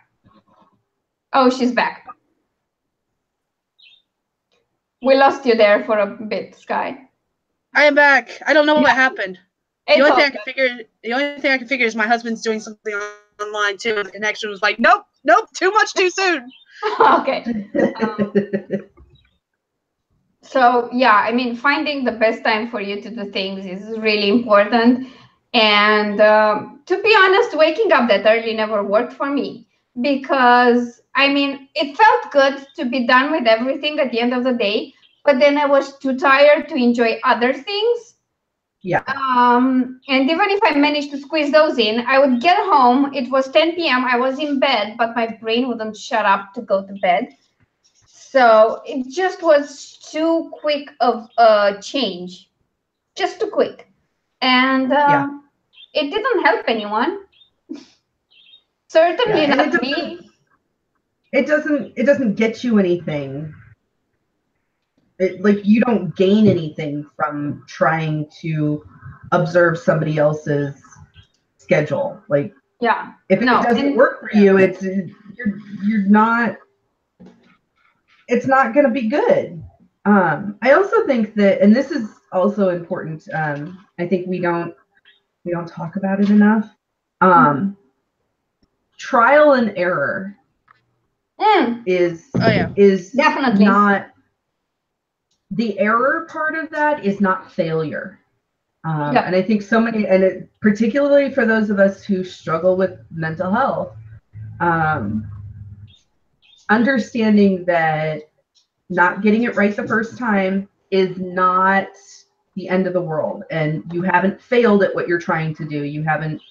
B: Oh, she's back. We lost you there for a bit, Sky.
A: I am back. I don't know what happened.
B: The
A: only thing I can figure is my husband's doing something online too, and the connection was like, nope, too much too soon.
B: Okay. So yeah, I mean, finding the best time for you to do things is really important. And to be honest, waking up that early never worked for me because, I mean, it felt good to be done with everything at the end of the day, but then I was too tired to enjoy other things.
C: Yeah.
B: And even if I managed to squeeze those in, I would get home. It was 10 p.m. I was in bed, but my brain wouldn't shut up to go to bed. So it just was too quick of a change, just too quick. And it didn't help anyone. Certainly not me.
C: It doesn't get you anything. Like you don't gain anything from trying to observe somebody else's schedule. Like if it doesn't work for you, you're not. It's not going to be good. I also think that, and this is also important. I think we don't talk about it enough. Trial and error is
B: definitely
C: not. The error part of that is not failure. And I think so many, and particularly for those of us who struggle with mental health, understanding that not getting it right the first time is not the end of the world, and you haven't failed at what you're trying to do. You haven't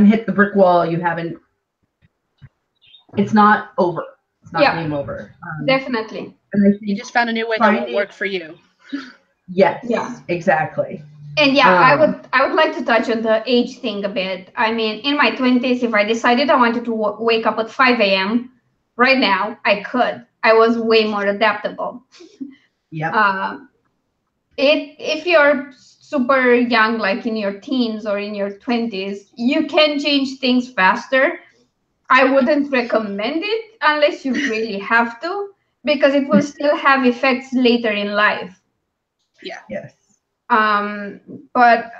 C: hit the brick wall. It's not over. It's not game over.
B: Definitely.
C: And
A: you just found a new way that won't work for you.
C: Yes. Yeah. Exactly.
B: And I would like to touch on the age thing a bit. I mean, in my 20s, if I decided I wanted to wake up at 5 a.m. right now, I could. I was way more adaptable.
C: Yeah.
B: If you're super young, like in your teens or in your 20s, you can change things faster. I wouldn't recommend it unless you really have to, because it will still have effects later in life.
A: Yeah.
C: Yes.
B: But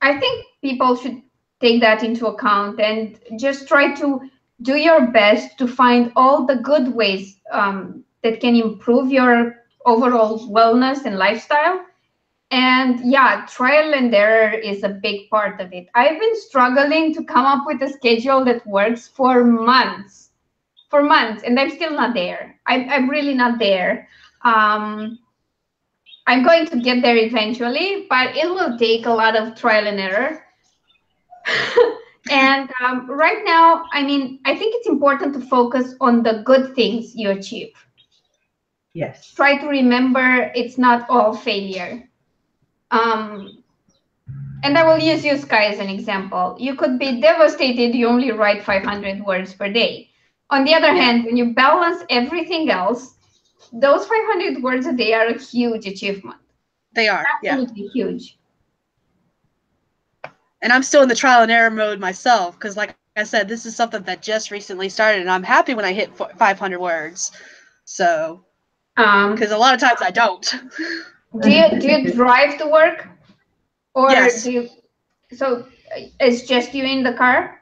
B: I think people should take that into account and just try to do your best to find all the good ways that can improve your overall wellness and lifestyle. And yeah, trial and error is a big part of it. I've been struggling to come up with a schedule that works for months, and I'm still not there. I'm really not there. I'm going to get there eventually, but it will take a lot of trial and error. And right now, I mean, I think it's important to focus on the good things you achieve.
C: Yes.
B: Try to remember it's not all failure. And I will use you, Sky, as an example. You could be devastated you only write 500 words per day. On the other hand, when you balance everything else, those 500 words a day are a huge achievement.
A: They are,
B: absolutely huge.
A: And I'm still in the trial and error mode myself, because like I said, this is something that just recently started, and I'm happy when I hit 500 words. So, because a lot of times I don't.
B: Do you drive to work, or
A: yes.
B: do you? So it's just you in the car?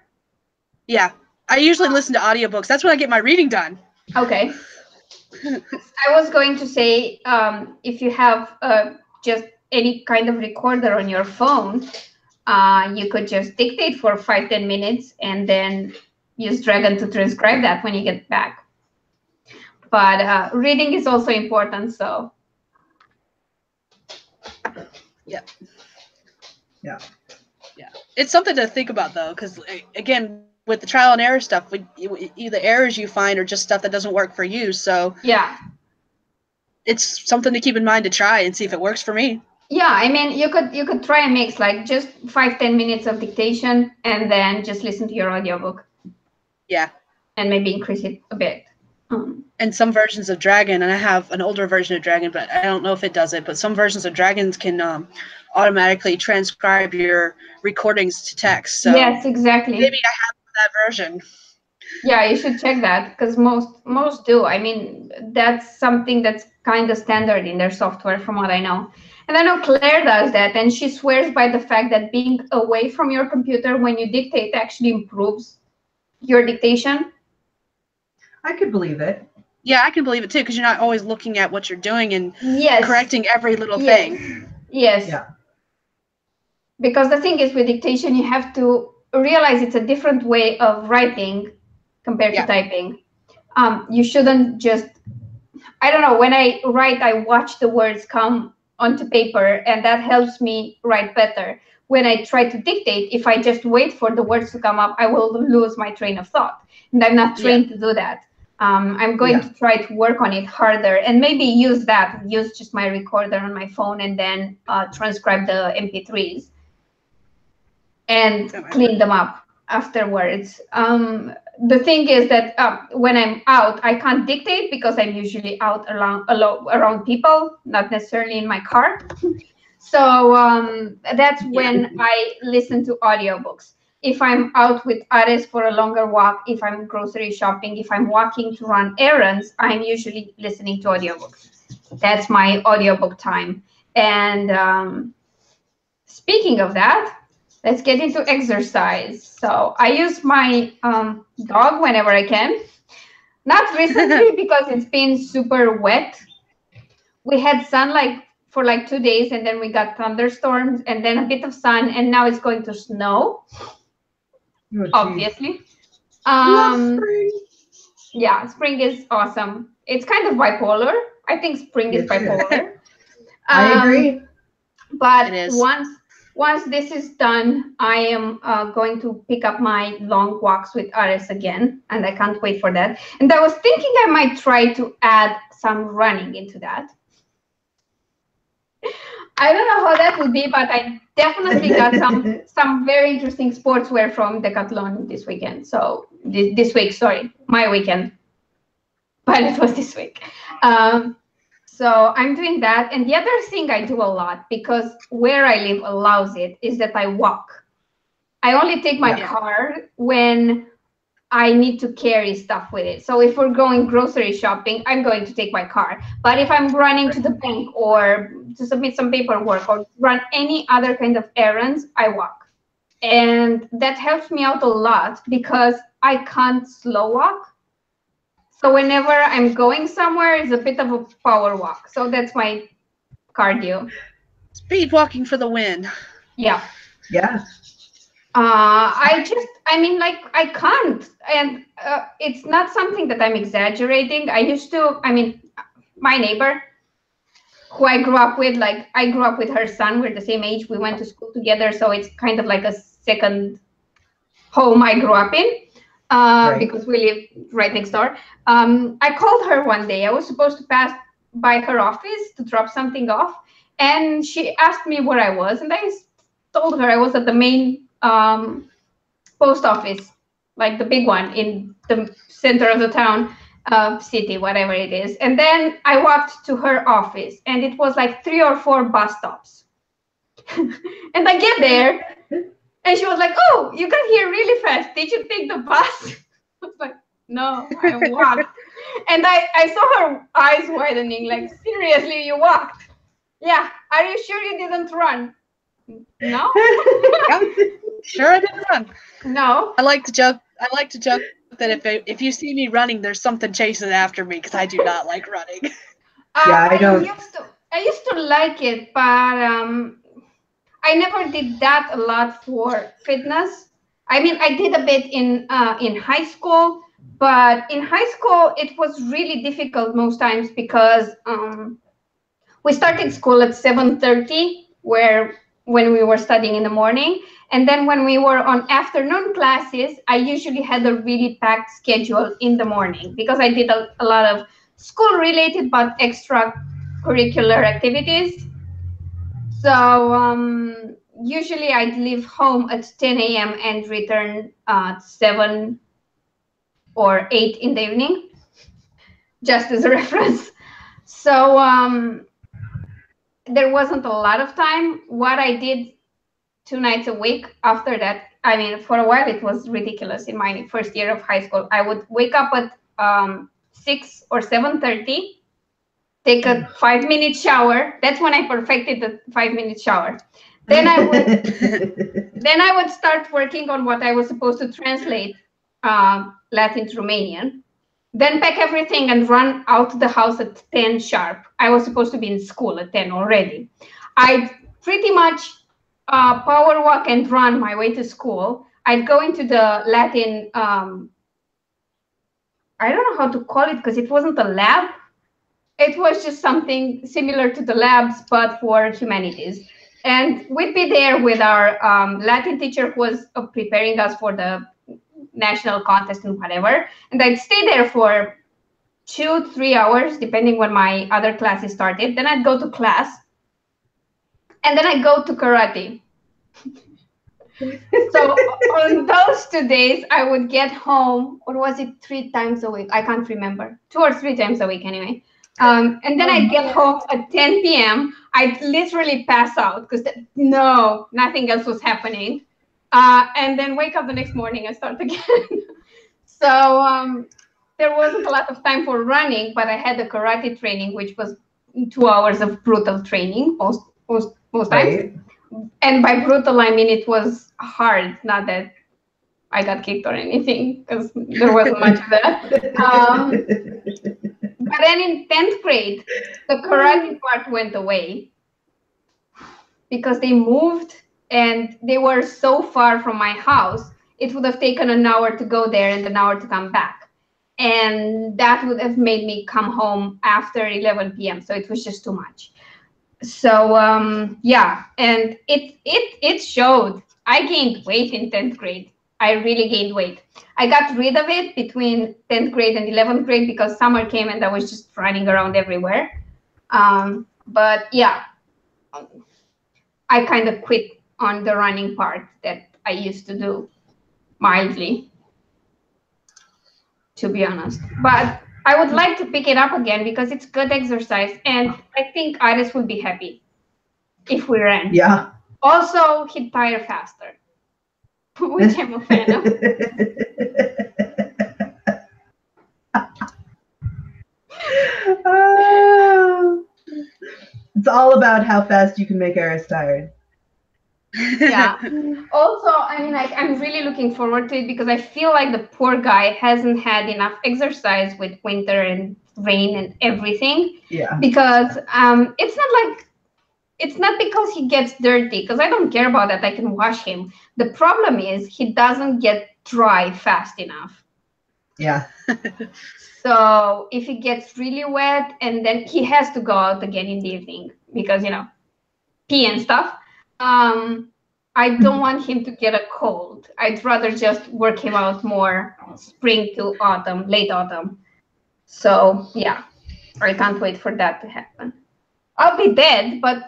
A: Yeah, I usually listen to audiobooks. That's when I get my reading done.
B: Okay. I was going to say, if you have just any kind of recorder on your phone, you could just dictate for 5-10 minutes and then use Dragon to transcribe that when you get back. But reading is also important, so.
A: Yeah.
C: Yeah.
A: Yeah. It's something to think about, though, because, again, with the trial and error stuff, the errors you find are just stuff that doesn't work for you. So
B: yeah,
A: it's something to keep in mind to try and see if it works for me.
B: Yeah, I mean, you could try and mix like just 5-10 minutes of dictation and then just listen to your audiobook.
A: Yeah.
B: And maybe increase it a bit.
A: And some versions of Dragon, and I have an older version of Dragon, but I don't know if it does it, but some versions of Dragons can automatically transcribe your recordings to text. So
B: yes, exactly.
A: Maybe I have that version.
B: Yeah, you should check that, because most do. I mean, that's something that's kind of standard in their software from what I know. And I know Claire does that, and she swears by the fact that being away from your computer when you dictate actually improves your dictation.
C: I could believe it.
A: Yeah, I can believe it too, because you're not always looking at what you're doing and
B: yes.
A: correcting every little thing.
B: Yes.
C: Yeah.
B: Because the thing is, with dictation, you have to realize it's a different way of writing compared to typing. You shouldn't just, I don't know, when I write, I watch the words come onto paper, and that helps me write better. When I try to dictate, if I just wait for the words to come up, I will lose my train of thought. And I'm not trained to do that. I'm going to try to work on it harder and maybe use just my recorder on my phone and then transcribe the MP3s and clean them up afterwards. The thing is that when I'm out, I can't dictate because I'm usually out around people, not necessarily in my car. So that's when I listen to audiobooks. If I'm out with Ares for a longer walk, if I'm grocery shopping, if I'm walking to run errands, I'm usually listening to audiobooks. That's my audiobook time. And speaking of that, let's get into exercise. So I use my dog whenever I can. Not recently because it's been super wet. We had sun for 2 days, and then we got thunderstorms and then a bit of sun, and now it's going to snow. Oh, obviously.
C: Spring.
B: Yeah, spring is awesome. It's kind of bipolar. I think spring is bipolar.
C: I agree.
B: But once this is done, I am going to pick up my long walks with Ares again, and I can't wait for that. And I was thinking I might try to add some running into that. I don't know how that will be, but I definitely got some very interesting sportswear from Decathlon this weekend. So this week, sorry, my weekend, but it was this week. So I'm doing that. And the other thing I do a lot, because where I live allows it, is that I walk. I only take my car when I need to carry stuff with it. So if we're going grocery shopping, I'm going to take my car. But if I'm running to the bank or to submit some paperwork or run any other kind of errands, I walk. And that helps me out a lot because I can't slow walk. So whenever I'm going somewhere, it's a bit of a power walk. So that's my cardio.
A: Speed walking for the win.
B: Yeah.
C: Yeah.
B: I can't. And it's not something that I'm exaggerating. My neighbor, who I grew up with, I grew up with her son. We're the same age. We went to school together. So it's kind of like a second home I grew up in because we live right next door. I called her one day. I was supposed to pass by her office to drop something off. And she asked me where I was. And I told her I was at the main post office, like the big one in the center of the town, city, whatever it is. And then I walked to her office, and it was like 3 or 4 bus stops. And I get there, and she was like, "Oh, you got here really fast. Did you take the bus?" I was like, "No, I walked." And I saw her eyes widening, like, "Seriously, you walked?" "Yeah. Are you sure you didn't run?" "No."
A: Sure, I didn't run.
B: No.
A: I like to joke that if you see me running, there's something chasing after me because I do not like running.
C: Yeah, I don't.
B: I used to like it, but I never did that a lot for fitness. I mean, I did a bit in high school, but in high school it was really difficult most times because we started school at 7:30, when we were studying in the morning, and then when we were on afternoon classes, I usually had a really packed schedule in the morning because I did a lot of school-related but extracurricular activities. So usually I'd leave home at 10 a.m. and return at 7 or 8 in the evening, just as a reference. So there wasn't a lot of time. What I did 2 nights a week after that, I mean, for a while it was ridiculous. In my first year of high school, I would wake up at 6 or 7:30, take a 5-minute shower. That's when I perfected the 5-minute shower. Then I would start working on what I was supposed to translate Latin to Romanian. Then pack everything and run out the house at 10 sharp. I was supposed to be in school at 10 already. I'd pretty much power walk and run my way to school. I'd go into the Latin, I don't know how to call it because it wasn't a lab. It was just something similar to the labs, but for humanities. And we'd be there with our Latin teacher who was preparing us for the national contest and whatever. And I'd stay there for 2-3 hours, depending when my other classes started. Then I'd go to class. And then I'd go to karate. So on those 2 days, I would get home, or was it 3 times a week? I can't remember. 2 or 3 times a week anyway. And then I'd get home at 10 p.m. I'd literally pass out because nothing else was happening. And then wake up the next morning and start again. So there wasn't a lot of time for running, but I had the karate training, which was 2 hours of brutal training most times. And by brutal, I mean it was hard, not that I got kicked or anything, because there wasn't much of that. But then in 10th grade, the karate part went away because they moved and they were so far from my house. It would have taken an hour to go there and an hour to come back. And that would have made me come home after 11 p.m. So it was just too much. So yeah, and it showed. I gained weight in 10th grade. I really gained weight. I got rid of it between 10th grade and 11th grade because summer came and I was just running around everywhere. But yeah, I kind of quit on the running part that I used to do mildly, to be honest. But I would like to pick it up again because it's good exercise, and I think Iris would be happy if we ran.
C: Yeah.
B: Also, he'd tire faster, which I'm a fan of.
C: It's all about how fast you can make Iris tired.
B: Yeah. Also, I mean, like, I'm really looking forward to it because I feel like the poor guy hasn't had enough exercise with winter and rain and everything.
C: Yeah.
B: Because it's not because he gets dirty, because I don't care about that. I can wash him. The problem is he doesn't get dry fast enough.
C: Yeah.
B: So if he gets really wet and then he has to go out again in the evening because, pee and stuff, I don't want him to get a cold. I'd rather just work him out more spring to autumn, late autumn. So yeah, I can't wait for that to happen. I'll be dead, but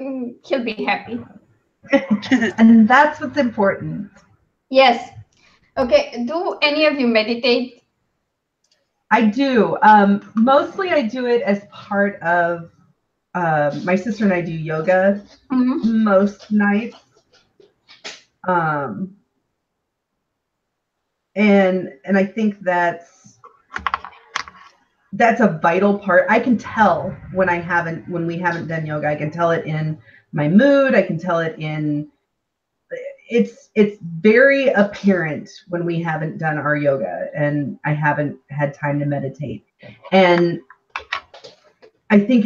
B: he'll be happy.
C: And that's what's important.
B: Yes. Okay. Do any of you meditate?
C: I do. Mostly I do it as part of my sister and I do yoga most nights. And I think that's a vital part. I can tell when we haven't done yoga. I can tell it in my mood. I can tell it in it's very apparent when we haven't done our yoga and I haven't had time to meditate. And I think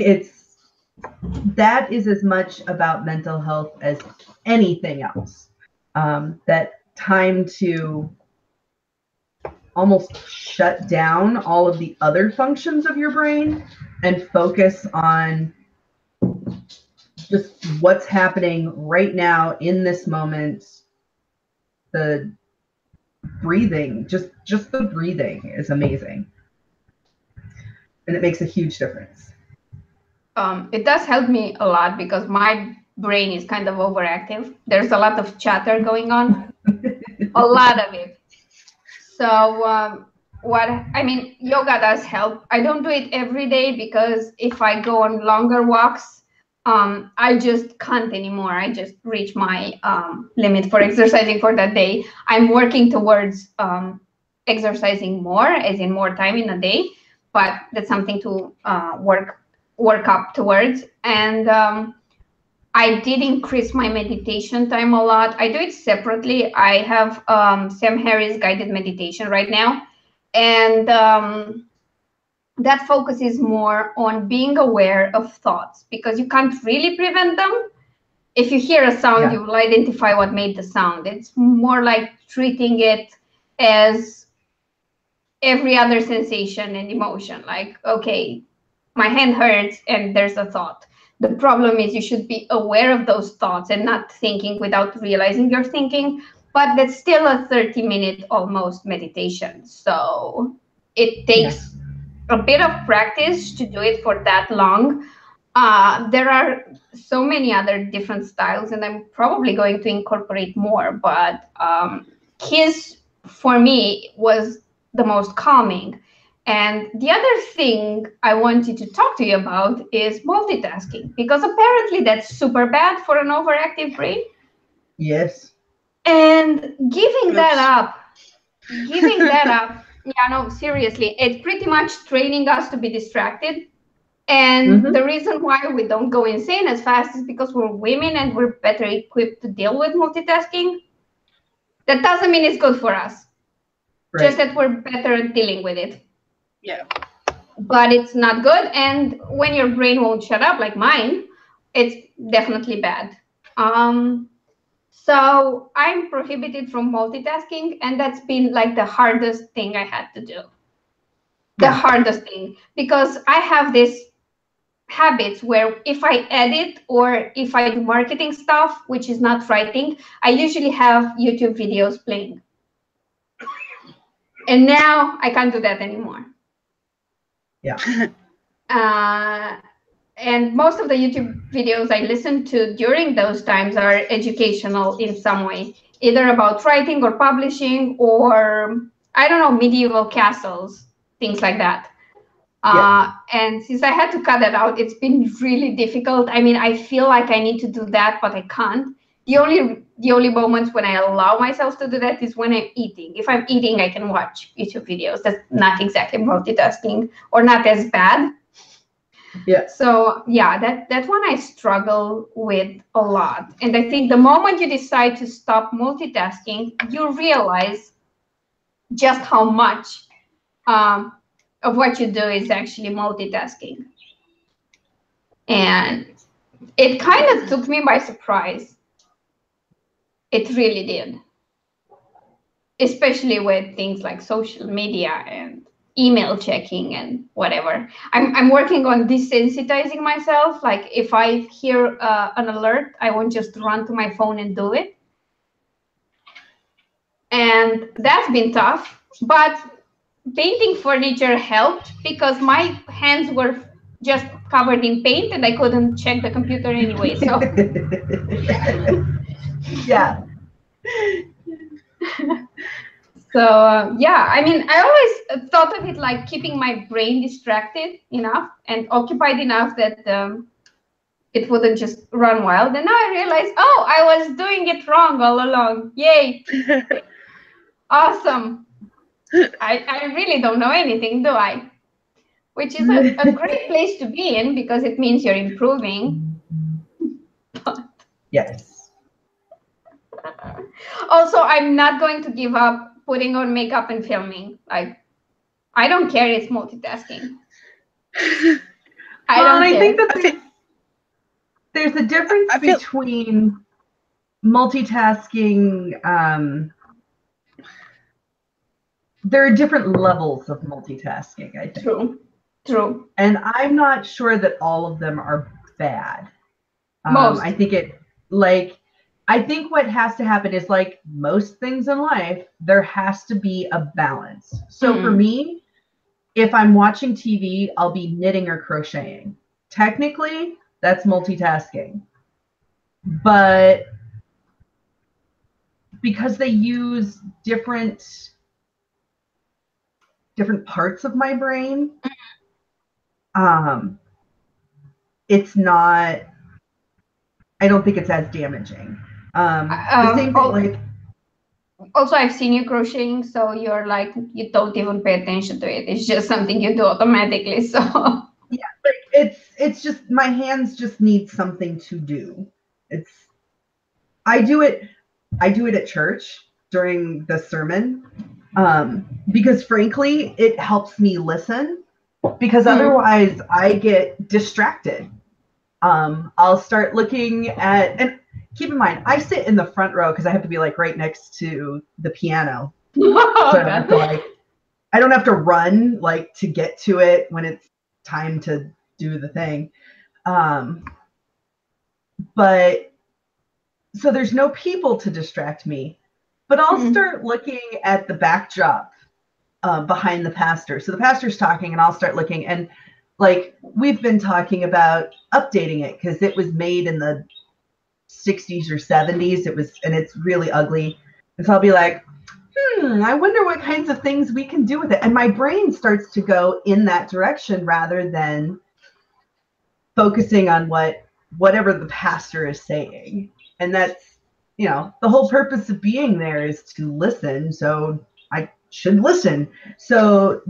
C: that is as much about mental health as anything else. That time to almost shut down all of the other functions of your brain and focus on just what's happening right now in this moment. The breathing, just the breathing is amazing. And it makes a huge difference.
B: It does help me a lot because my brain is kind of overactive. There's a lot of chatter going on, a lot of it. So yoga does help. I don't do it every day because if I go on longer walks, I just can't anymore. I just reach my limit for exercising for that day. I'm working towards exercising more, as in more time in a day, but that's something to work up towards. And I did increase my meditation time a lot. I do it separately. I have Sam Harris guided meditation right now. And that focuses more on being aware of thoughts because you can't really prevent them. If you hear a sound, you will identify what made the sound. It's more like treating it as every other sensation and emotion. Like, okay, my hand hurts and there's a thought. The problem is you should be aware of those thoughts and not thinking without realizing you're thinking. But that's still a 30-minute almost meditation. So it takes a bit of practice to do it for that long. There are so many other different styles, and I'm probably going to incorporate more. But his, for me, was the most calming. And the other thing I wanted to talk to you about is multitasking, because apparently that's super bad for an overactive brain.
C: Yes.
B: And giving that up, yeah, no, seriously, it's pretty much training us to be distracted. And the reason why we don't go insane as fast is because we're women and we're better equipped to deal with multitasking. That doesn't mean it's good for us. Right. Just that we're better at dealing with it.
A: Yeah.
B: But it's not good. And when your brain won't shut up like mine, it's definitely bad. So I'm prohibited from multitasking, and that's been like the hardest thing I had to do. The hardest thing, because I have this habits where if I edit or if I do marketing stuff, which is not writing, I usually have YouTube videos playing. And now I can't do that anymore.
C: Yeah.
B: And most of the YouTube videos I listen to during those times are educational in some way, either about writing or publishing or, I don't know, medieval castles, things like that. And since I had to cut that out, it's been really difficult. I mean, I feel like I need to do that, but I can't. The only moments when I allow myself to do that is when I'm eating. If I'm eating, I can watch YouTube videos. That's not exactly multitasking, or not as bad.
C: Yeah.
B: So yeah, that one I struggle with a lot. And I think the moment you decide to stop multitasking, you realize just how much um, of what you do is actually multitasking. And it kind of took me by surprise. It really did, especially with things like social media and email checking and whatever. I'm working on desensitizing myself. Like if I hear an alert, I won't just run to my phone and do it. And that's been tough. But painting furniture helped because my hands were just covered in paint and I couldn't check the computer anyway. So
C: yeah.
B: So yeah, I mean, I always thought of it like keeping my brain distracted enough and occupied enough that it wouldn't just run wild. And now I realize, oh, I was doing it wrong all along. Yay! Awesome. I really don't know anything, do I? Which is a great place to be in because it means you're improving.
C: Yes.
B: Also, I'm not going to give up putting on makeup and filming. Like, I don't care. It's multitasking.
C: I think that there's a difference between multitasking. There are different levels of multitasking, I think.
B: True.
C: And I'm not sure that all of them are bad.
B: Most.
C: I think what has to happen is like most things in life, there has to be a balance. So for me, if I'm watching TV, I'll be knitting or crocheting. Technically, that's multitasking. But because they use different parts of my brain, it's not, I don't think it's as damaging. The same thing, like,
B: also I've seen you crocheting, so you're like, you don't even pay attention to it. It's just something you do automatically. So
C: yeah, like it's just my hands just need something to do. I do it at church during the sermon, because frankly it helps me listen, because otherwise I get distracted. I'll start looking at, and keep in mind, I sit in the front row because I have to be like right next to the piano.
B: Oh,
C: so I don't have to run like to get to it when it's time to do the thing. But so there's no people to distract me, but I'll start looking at the backdrop behind the pastor. So the pastor's talking and I'll start looking, and like we've been talking about updating it because it was made in the 60s or 70s. And it's really ugly. And so I'll be like, I wonder what kinds of things we can do with it. And my brain starts to go in that direction rather than focusing on whatever the pastor is saying. And that's, the whole purpose of being there is to listen. So I should listen. So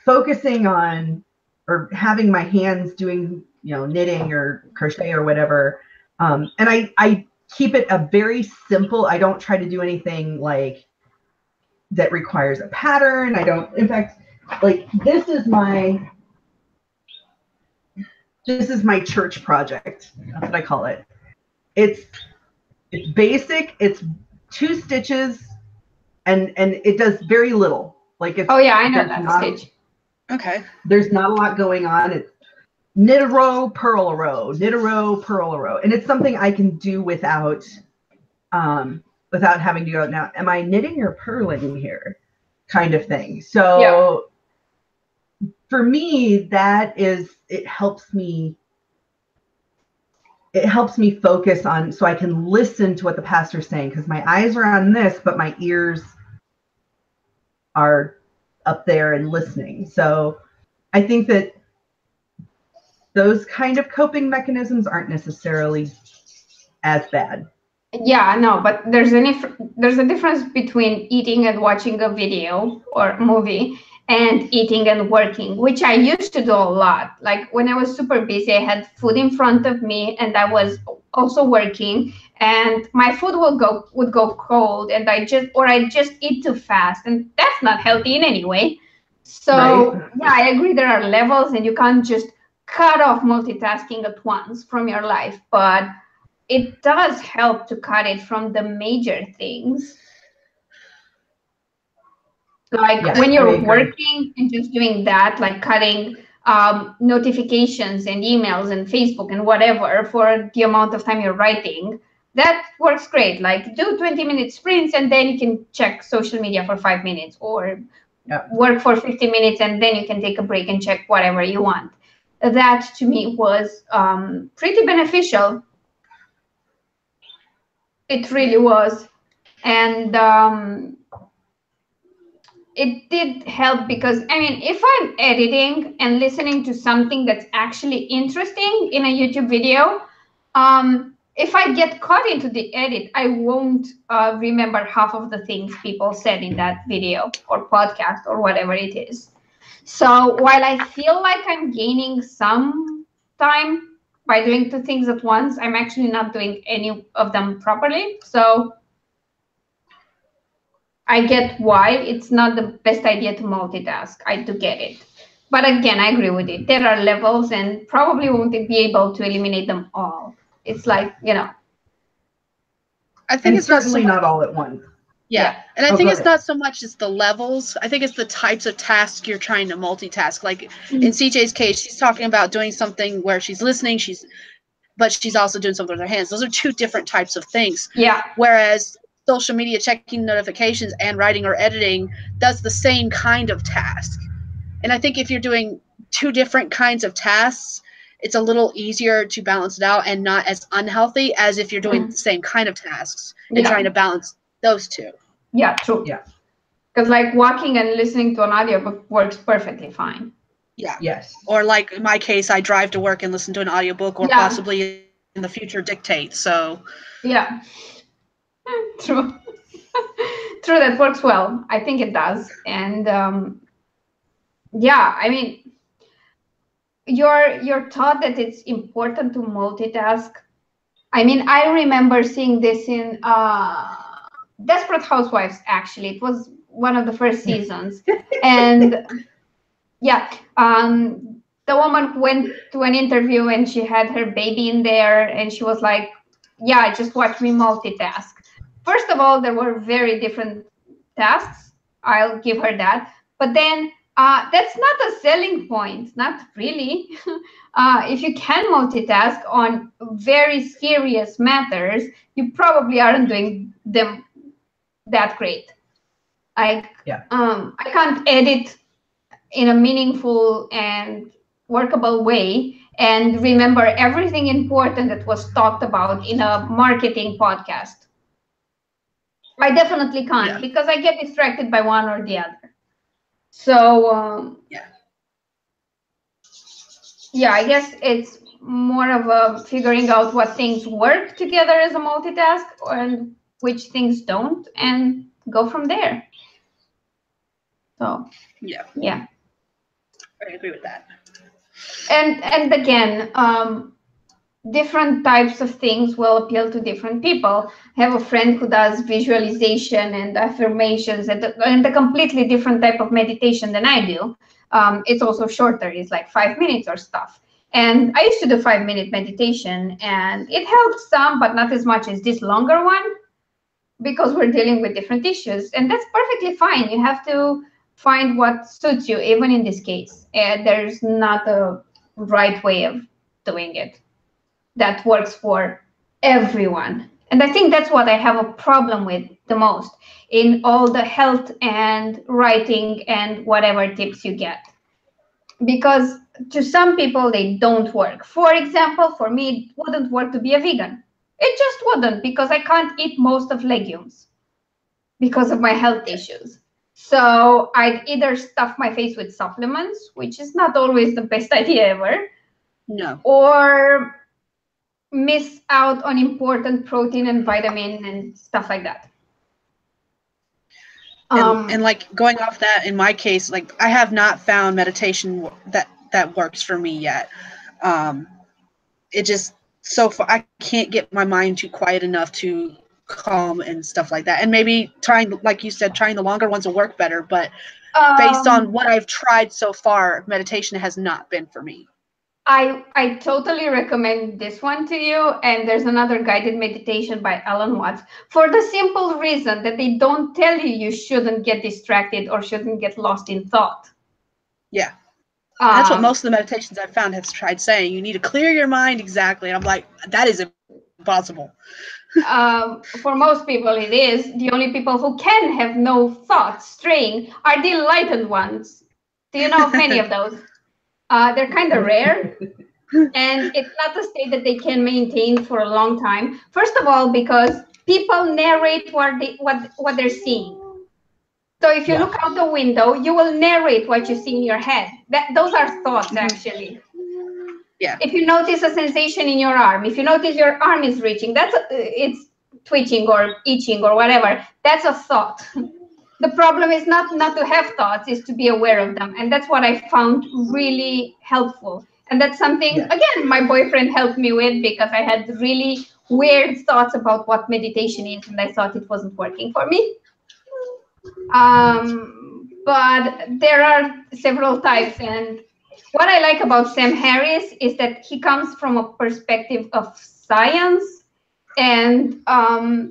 C: focusing on or having my hands doing, knitting or crochet or whatever. And I keep it a very simple. I don't try to do anything like that requires a pattern. I don't, in fact, like this is my church project. That's what I call it. It's basic. It's 2 stitches and it does very little. Like it's,
B: oh yeah, I know that stitch.
A: Okay.
C: There's not a lot going on. It's knit a row, purl a row, knit a row, purl a row. And it's something I can do without having to go, now, am I knitting or purling here? Kind of thing. So for me, it helps me focus on, so I can listen to what the pastor's saying, because my eyes are on this, but my ears are up there and listening. So I think that those kind of coping mechanisms aren't necessarily as bad.
B: Yeah, no, but there's a difference between eating and watching a video or movie and eating and working, which I used to do a lot. Like when I was super busy, I had food in front of me and I was also working, and my food would go cold, and I just eat too fast, and that's not healthy in any way. So yeah, I agree there are levels, and you can't just cut off multitasking at once from your life, but it does help to cut it from the major things. Like when you're working and just doing that, like cutting notifications and emails and Facebook and whatever for the amount of time you're writing, that works great. Like do 20-minute sprints, and then you can check social media for 5 minutes, or work for 50 minutes, and then you can take a break and check whatever you want. That to me was pretty beneficial. It really was. And it did help because, I mean, if I'm editing and listening to something that's actually interesting in a YouTube video, if I get caught into the edit, I won't remember half of the things people said in that video or podcast or whatever it is. So while I feel like I'm gaining some time by doing two things at once, I'm actually not doing any of them properly. So I get why it's not the best idea to multitask. I do get it. But again, I agree with it. There are levels, and probably won't be able to eliminate them all. It's like, you know.
A: I think it's
C: certainly not all at once.
A: Yeah. And I think it's not so much as the levels. I think it's the types of tasks you're trying to multitask. Like in CJ's case, she's talking about doing something where she's listening, but she's also doing something with her hands. Those are two different types of things.
B: Yeah.
A: Whereas social media, checking notifications, and writing or editing does the same kind of task. And I think if you're doing two different kinds of tasks, it's a little easier to balance it out and not as unhealthy as if you're doing the same kind of tasks and trying to balance those two.
B: Yeah, true.
C: Yeah.
B: Because like walking and listening to an audiobook works perfectly fine.
A: Yeah.
C: Yes.
A: Or like in my case, I drive to work and listen to an audiobook, or possibly in the future dictate. So
B: yeah. True. True, that works well. I think it does. And yeah, I mean, you're taught that it's important to multitask. I mean, I remember seeing this in Desperate Housewives, actually. It was one of the first seasons. And yeah, the woman went to an interview and she had her baby in there, and she was like, yeah, just watch me multitask. First of all, there were very different tasks. I'll give her that. But then that's not a selling point, not really. If you can multitask on very serious matters, you probably aren't doing them that great. Like, I can't edit in a meaningful and workable way and remember everything important that was talked about in a marketing podcast. I definitely can't because I get distracted by one or the other. So I guess it's more of a figuring out what things work together as a multitask and which things don't, and go from there. So yeah.
A: I agree with that.
B: And again, different types of things will appeal to different people. I have a friend who does visualization and affirmations and a completely different type of meditation than I do. It's also shorter. It's like 5 minutes or stuff. And I used to do 5-minute meditation, and it helped some, but not as much as this longer one, because we're dealing with different issues. And that's perfectly fine. You have to find what suits you, even in this case. And there's not a right way of doing it that works for everyone. And I think that's what I have a problem with the most in all the health and writing and whatever tips you get. Because to some people, they don't work. For example, for me, it wouldn't work to be a vegan. It just wouldn't, because I can't eat most of legumes because of my health issues. So I'd either stuff my face with supplements, which is not always the best idea ever.
A: No.
B: Or miss out on important protein and vitamin and stuff like that.
A: And like going off that, in my case, like I have not found meditation that works for me yet. It just so far I can't get my mind too quiet enough to calm and stuff like that. And maybe trying, like you said, trying the longer ones will work better. But based on what I've tried so far, meditation has not been for me.
B: I totally recommend this one to you. And there's another guided meditation by Alan Watts, for the simple reason that they don't tell you you shouldn't get distracted or shouldn't get lost in thought.
A: Yeah. And that's what most of the meditations I've found have tried saying. You need to clear your mind. Exactly. And I'm like, that is impossible.
B: For most people, it is. The only people who can have no thoughts straying are the enlightened ones. Do you know of many of those? They're kind of rare, and it's not a state that they can maintain for a long time. First of all, because people narrate what they're seeing. So if you look out the window, you will narrate what you see in your head. Those are thoughts, actually.
A: Yeah.
B: If you notice a sensation in your arm, if you notice your arm is reaching, it's twitching or itching or whatever. That's a thought. The problem is not to have thoughts, is to be aware of them. And that's what I found really helpful. And that's something, again, my boyfriend helped me with, because I had really weird thoughts about what meditation is, and I thought it wasn't working for me. But there are several types. And what I like about Sam Harris is that he comes from a perspective of science and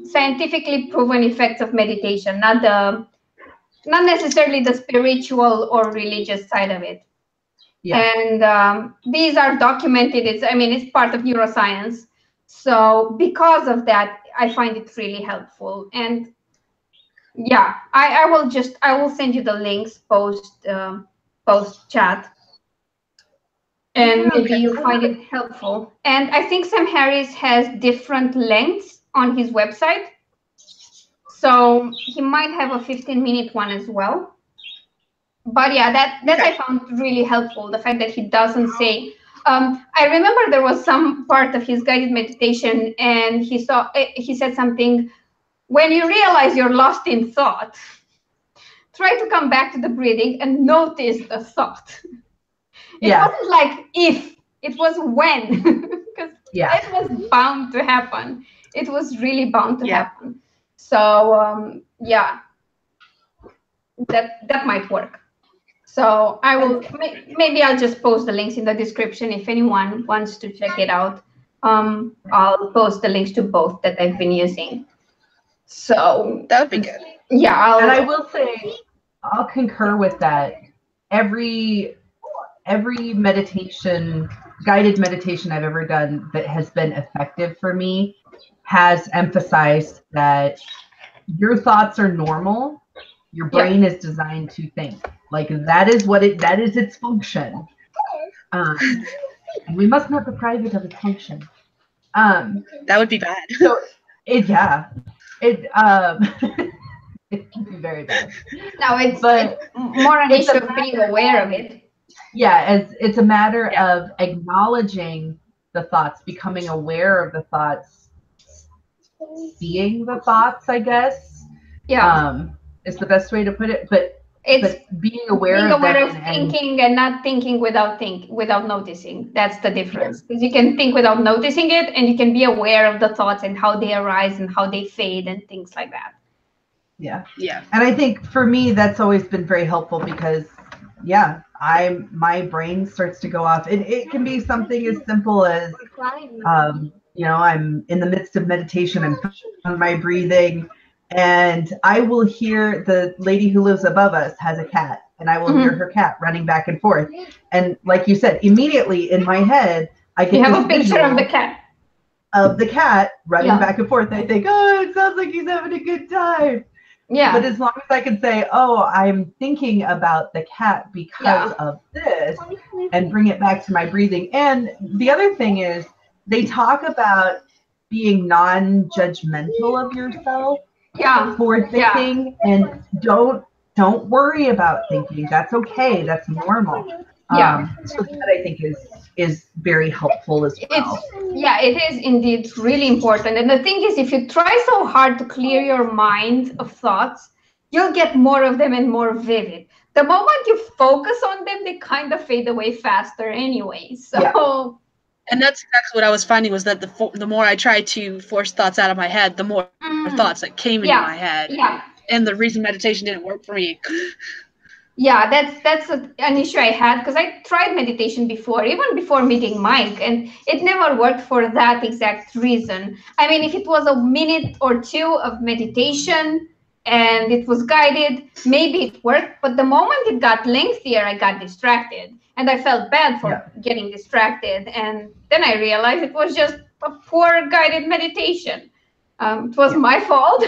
B: scientifically proven effects of meditation, not necessarily the spiritual or religious side of it. Yeah. And these are documented. It's part of neuroscience. So because of that, I find it really helpful. And yeah, I will send you the links post chat. And maybe you find it helpful. And I think Sam Harris has different lengths on his website. So he might have a 15-minute one as well. But yeah, that I found really helpful. The fact that he doesn't say, I remember there was some part of his guided meditation, and he said something, when you realize you're lost in thought, try to come back to the breathing and notice the thought. It wasn't like if, it was when, because it was bound to happen. It was really bound to happen. So that might work. So I will, maybe I'll just post the links in the description if anyone wants to check it out. I'll post the links to both that I've been using. So
A: that would be good.
B: Yeah,
C: and I will say, I'll concur with that. Every meditation, guided meditation I've ever done that has been effective for me has emphasized that your thoughts are normal. Your brain is designed to think. Like that is its function. And we must not deprive it of its function.
A: That would be bad.
C: So it can be very bad.
B: No, it's more an issue of being aware of it.
C: Yeah, it's a matter of acknowledging the thoughts, becoming aware of the thoughts, seeing the thoughts, I guess. Yeah. Is the best way to put it. But being aware
B: of thinking and not thinking without noticing. That's the difference. Because you can think without noticing it, and you can be aware of the thoughts and how they arise and how they fade and things like that.
C: Yeah. Yeah. And I think for me that's always been very helpful, because my brain starts to go off. It can be something as simple as I'm in the midst of meditation and on my breathing, and I will hear the lady who lives above us has a cat, and I will hear her cat running back and forth. And like you said, immediately in my head, I get
B: a picture of the cat.
C: Of the cat running back and forth. I think, oh, it sounds like he's having a good time. Yeah. But as long as I can say, oh, I'm thinking about the cat because of this, and bring it back to my breathing. And the other thing is, they talk about being non-judgmental of yourself for thinking, and don't worry about thinking. That's okay. That's normal. So that I think is very helpful as well.
B: It is indeed really important. And the thing is, if you try so hard to clear your mind of thoughts, you'll get more of them and more vivid. The moment you focus on them, they kind of fade away faster anyway. So.
C: Yeah.
A: And that's exactly what I was finding, was that the more I tried to force thoughts out of my head, the more thoughts that came into my head.
B: Yeah.
A: And the reason meditation didn't work for me.
B: Yeah, that's an issue I had, because I tried meditation before, even before meeting Mike, and it never worked for that exact reason. I mean, if it was a minute or two of meditation and it was guided, maybe it worked. But the moment it got lengthier, I got distracted, and I felt bad for getting distracted. And then I realized it was just a poor guided meditation. It was my fault.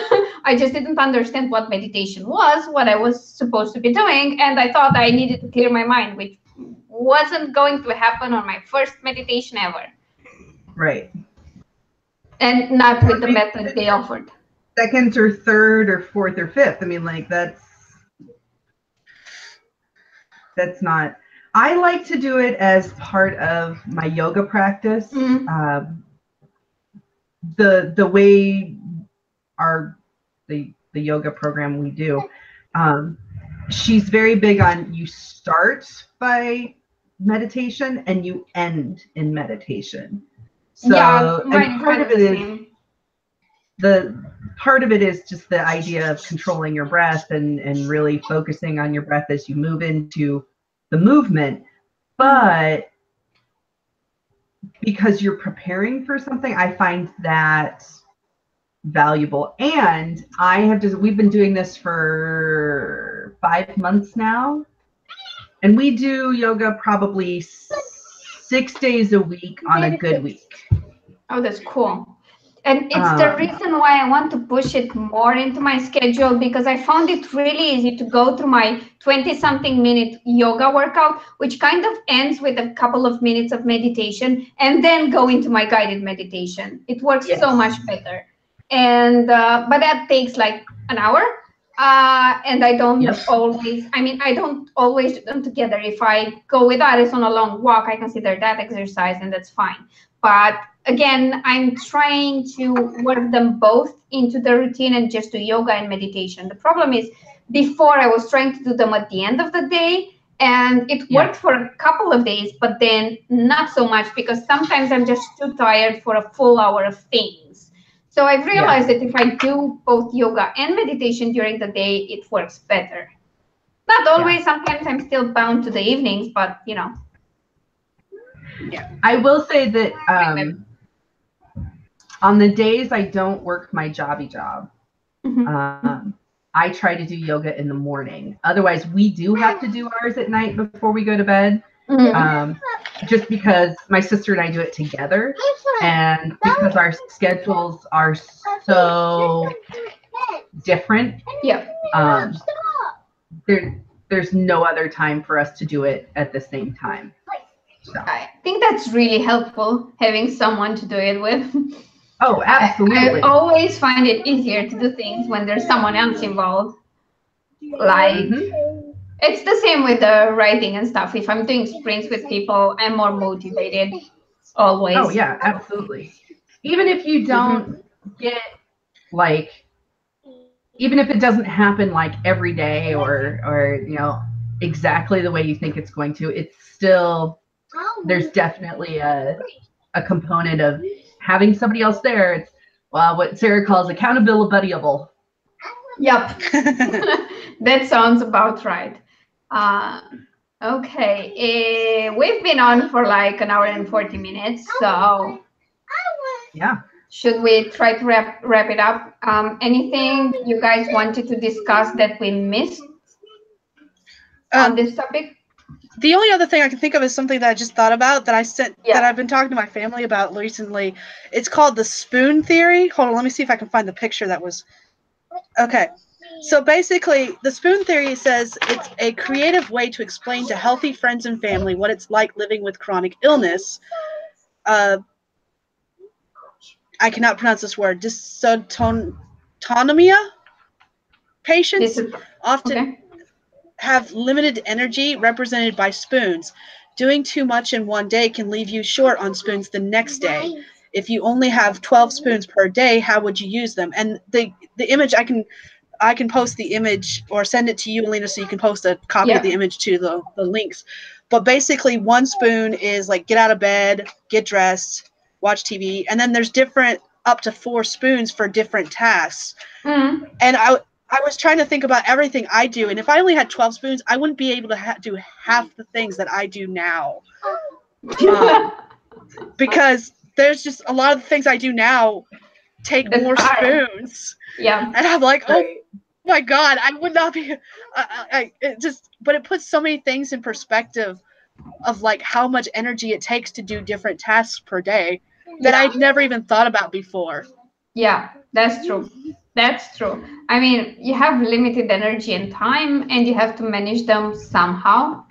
B: I just didn't understand what meditation was, what I was supposed to be doing, and I thought I needed to clear my mind, which wasn't going to happen on my first meditation ever.
C: Right.
B: And not with the method they offered.
C: Second or third or fourth or fifth. I mean, like, that's not. I like to do it as part of my yoga practice.
B: Mm-hmm.
C: The way the yoga program we do, she's very big on, you start by meditation and you end in meditation. So and part of it is just the idea of controlling your breath and really focusing on your breath as you move into the movement. But because you're preparing for something, I find that valuable. And we've been doing this for 5 months now, and we do yoga probably 6 days a week on a good week.
B: Oh, that's cool. And it's the reason why I want to push it more into my schedule, because I found it really easy to go through my 20-something minute yoga workout, which kind of ends with a couple of minutes of meditation, and then go into my guided meditation. It works so much better. And but that takes like an hour. And I don't always do them together. If I go with Aris on a long walk, I consider that exercise, and that's fine. But again, I'm trying to work them both into the routine and just do yoga and meditation. The problem is, before I was trying to do them at the end of the day, and it worked for a couple of days, but then not so much, because sometimes I'm just too tired for a full hour of things. So I've realized that if I do both yoga and meditation during the day, it works better. Not always. Sometimes I'm still bound to the evenings, but you know.
C: Yeah, I will say that on the days I don't work my jobby job, I try to do yoga in the morning. Otherwise, we do have to do ours at night before we go to bed. Just because my sister and I do it together, and because our schedules are so different, there's no other time for us to do it at the same time. So.
B: I think that's really helpful, having someone to do it with.
C: Oh, absolutely.
B: I always find it easier to do things when there's someone else involved. Like, it's the same with the writing and stuff. If I'm doing sprints with people, I'm more motivated, always.
C: Oh, yeah, absolutely. Even if you don't get, like, even if it doesn't happen, like, every day or you know, exactly the way you think it's going to, it's still... There's definitely a component of having somebody else there. It's what Sarah calls accountability-able.
B: Yep. That sounds about right. Okay. We've been on for like an hour and 40 minutes. So
C: yeah.
B: Should we try to wrap it up? Anything you guys wanted to discuss that we missed on this topic?
A: The only other thing I can think of is something that I just thought about that that I've been talking to my family about recently. It's called the spoon theory. Hold on, let me see if I can find the picture that was. Okay. So basically, the spoon theory says it's a creative way to explain to healthy friends and family what it's like living with chronic illness. I cannot pronounce this word. Dysautonomia. Patients often have limited energy represented by spoons. Doing too much in one day can leave you short on spoons the next day. If you only have 12 spoons per day, how would you use them? And the image I can I can post the image or send it to you, Alina, so you can post a copy of the image to the links. But basically, one spoon is like get out of bed, get dressed, watch TV, and then there's different up to 4 spoons for different tasks.
B: Mm-hmm.
A: And I was trying to think about everything I do, and if I only had 12 spoons, I wouldn't be able to do half the things that I do now. Because there's just a lot of the things I do now take more spoons.
B: Yeah.
A: And I'm like, oh my God, I would not be. But it puts so many things in perspective of like how much energy it takes to do different tasks per day that I'd never even thought about before.
B: Yeah, that's true. That's true. I mean, you have limited energy and time, and you have to manage them somehow.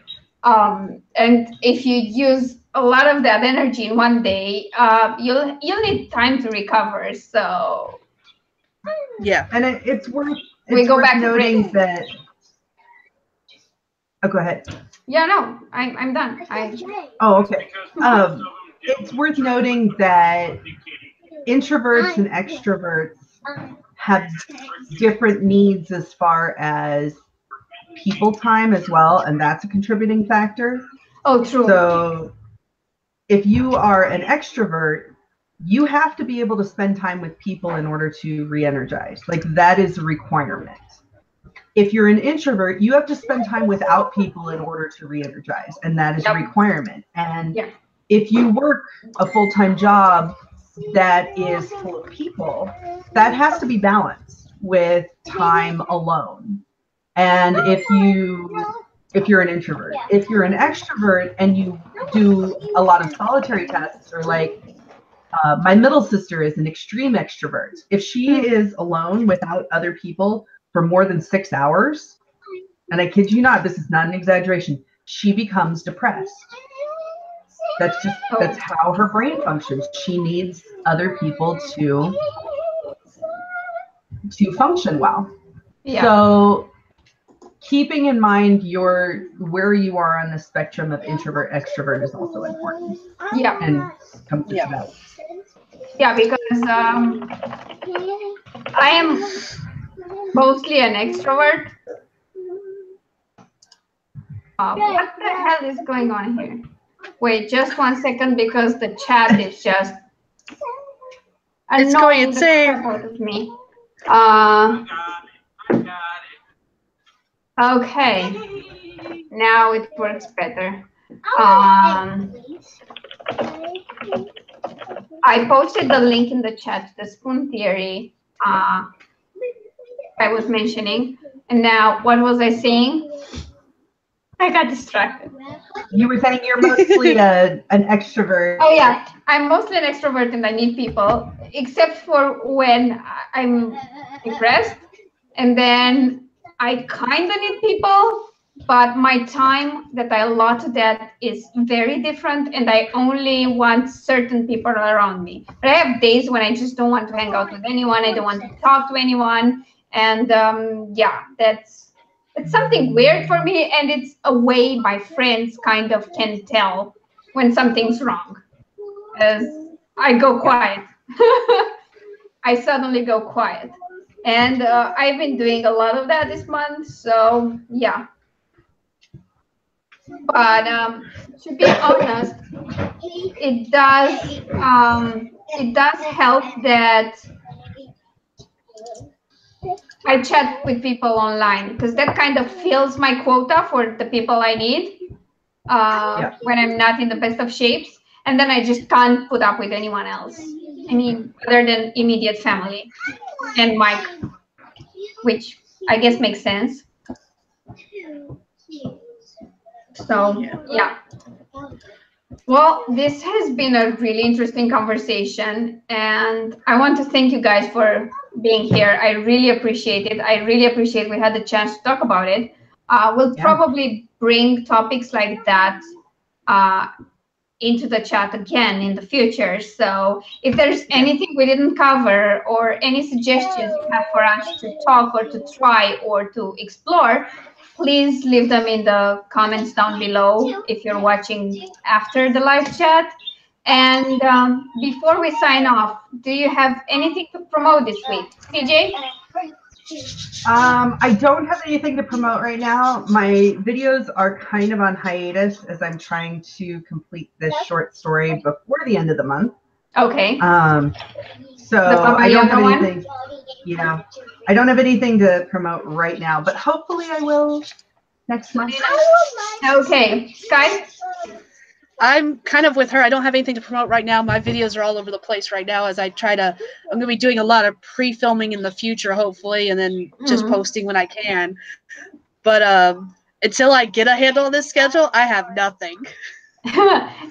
B: And if you use a lot of that energy in one day, you'll need time to recover. So
A: yeah,
C: and it's worth
B: noting
C: that. Oh, go ahead.
B: Yeah, no, I'm done.
C: Oh, okay. It's worth noting that introverts and extroverts have different needs as far as people time as well, and that's a contributing factor.
B: Oh, true.
C: So if you are an extrovert, you have to be able to spend time with people in order to re-energize. Like, that is a requirement. If you're an introvert, you have to spend time without people in order to re-energize, and that is a requirement. And if you work a full-time job that is full of people, that has to be balanced with time alone. And if you're an introvert, if you're an extrovert and you do a lot of solitary tasks, or like my middle sister is an extreme extrovert. If she is alone without other people for more than 6 hours, and I kid you not, this is not an exaggeration, she becomes depressed. That's how her brain functions. She needs other people to function well. Yeah. So keeping in mind where you are on the spectrum of introvert extrovert is also important.
B: Yeah.
C: And comes to that.
B: Yeah, because I am mostly an extrovert. What the hell is going on here? Wait, just 1 second, because the chat is just
A: it's going insane.
B: Out of me. Okay, now it works better. I posted the link in the chat, the spoon theory I was mentioning. And now, what was I saying? I got distracted.
C: You were saying you're mostly an extrovert.
B: Oh yeah, I'm mostly an extrovert and I need people, except for when I'm depressed. And then I kind of need people, but my time that I allot to that is very different, and I only want certain people around me. But I have days when I just don't want to hang out with anyone. I don't want to talk to anyone. And yeah, that's something weird for me, and it's a way my friends kind of can tell when something's wrong, as I go quiet. I suddenly go quiet. And I've been doing a lot of that this month, so yeah. But to be honest, it does help that I chat with people online, because that kind of fills my quota for the people I need when I'm not in the best of shapes. And then I just can't put up with anyone else. I mean, other than immediate family and Mike, which I guess makes sense. So, yeah. Well, this has been a really interesting conversation, and I want to thank you guys for being here. I really appreciate it. I really appreciate we had the chance to talk about it. We'll probably bring topics like that into the chat again in the future. So if there's anything we didn't cover, or any suggestions you have for us to talk or to try or to explore, please leave them in the comments down below if you're watching after the live chat. And before we sign off, do you have anything to promote this week? CJ?
C: I don't have anything to promote right now. My videos are kind of on hiatus as I'm trying to complete this short story before the end of the month.
B: Okay.
C: So
B: The Baba
C: I don't have
B: Yaga
C: anything. Yeah, I don't have anything to promote right now, but hopefully I will next month.
B: Okay, Sky.
A: I'm kind of with her. I don't have anything to promote right now. My videos are all over the place right now as I try to. I'm going to be doing a lot of pre-filming in the future, hopefully, and then just posting when I can. But until I get a handle on this schedule, I have nothing.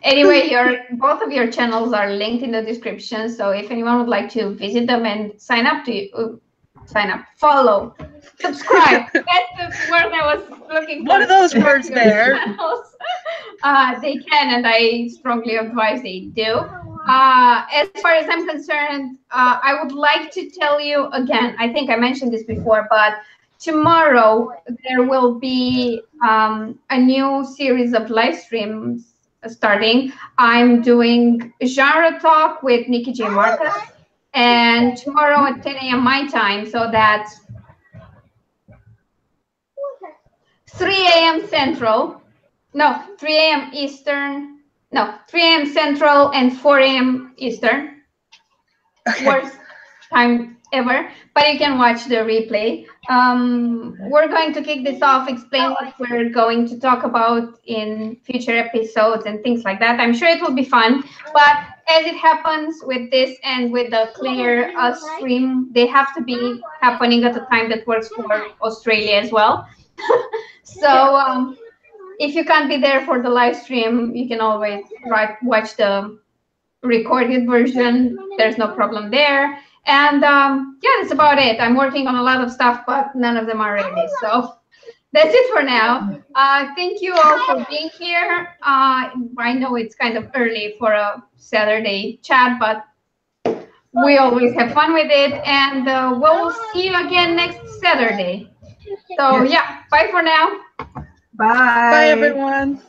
B: Anyway, both of your channels are linked in the description. So if anyone would like to visit them and follow, subscribe. That's the word I was looking for.
A: What are those words there?
B: They can, and I strongly advise they do. As far as I'm concerned, I would like to tell you again, I think I mentioned this before, but tomorrow there will be a new series of live streams starting. I'm doing genre talk with Nikki J. Marcus, and tomorrow at 10 a.m. my time, so that's 3 a.m. Central. No, 3 a.m. Eastern. No, 3 a.m. Central and 4 a.m. Eastern.
A: Okay.
B: Worst time ever, but you can watch the replay. We're going to kick this off, explain what we're going to talk about in future episodes and things like that. I'm sure it will be fun, but as it happens with this and with the clear stream, they have to be happening at a time that works for Australia as well. So if you can't be there for the live stream, you can always watch the recorded version. There's no problem there. And yeah, that's about it. I'm working on a lot of stuff, but none of them are ready. So that's it for now. Thank you all for being here. I know it's kind of early for a Saturday chat, but we always have fun with it. And we'll see you again next Saturday. So yeah, bye for now.
C: Bye.
A: Bye, everyone.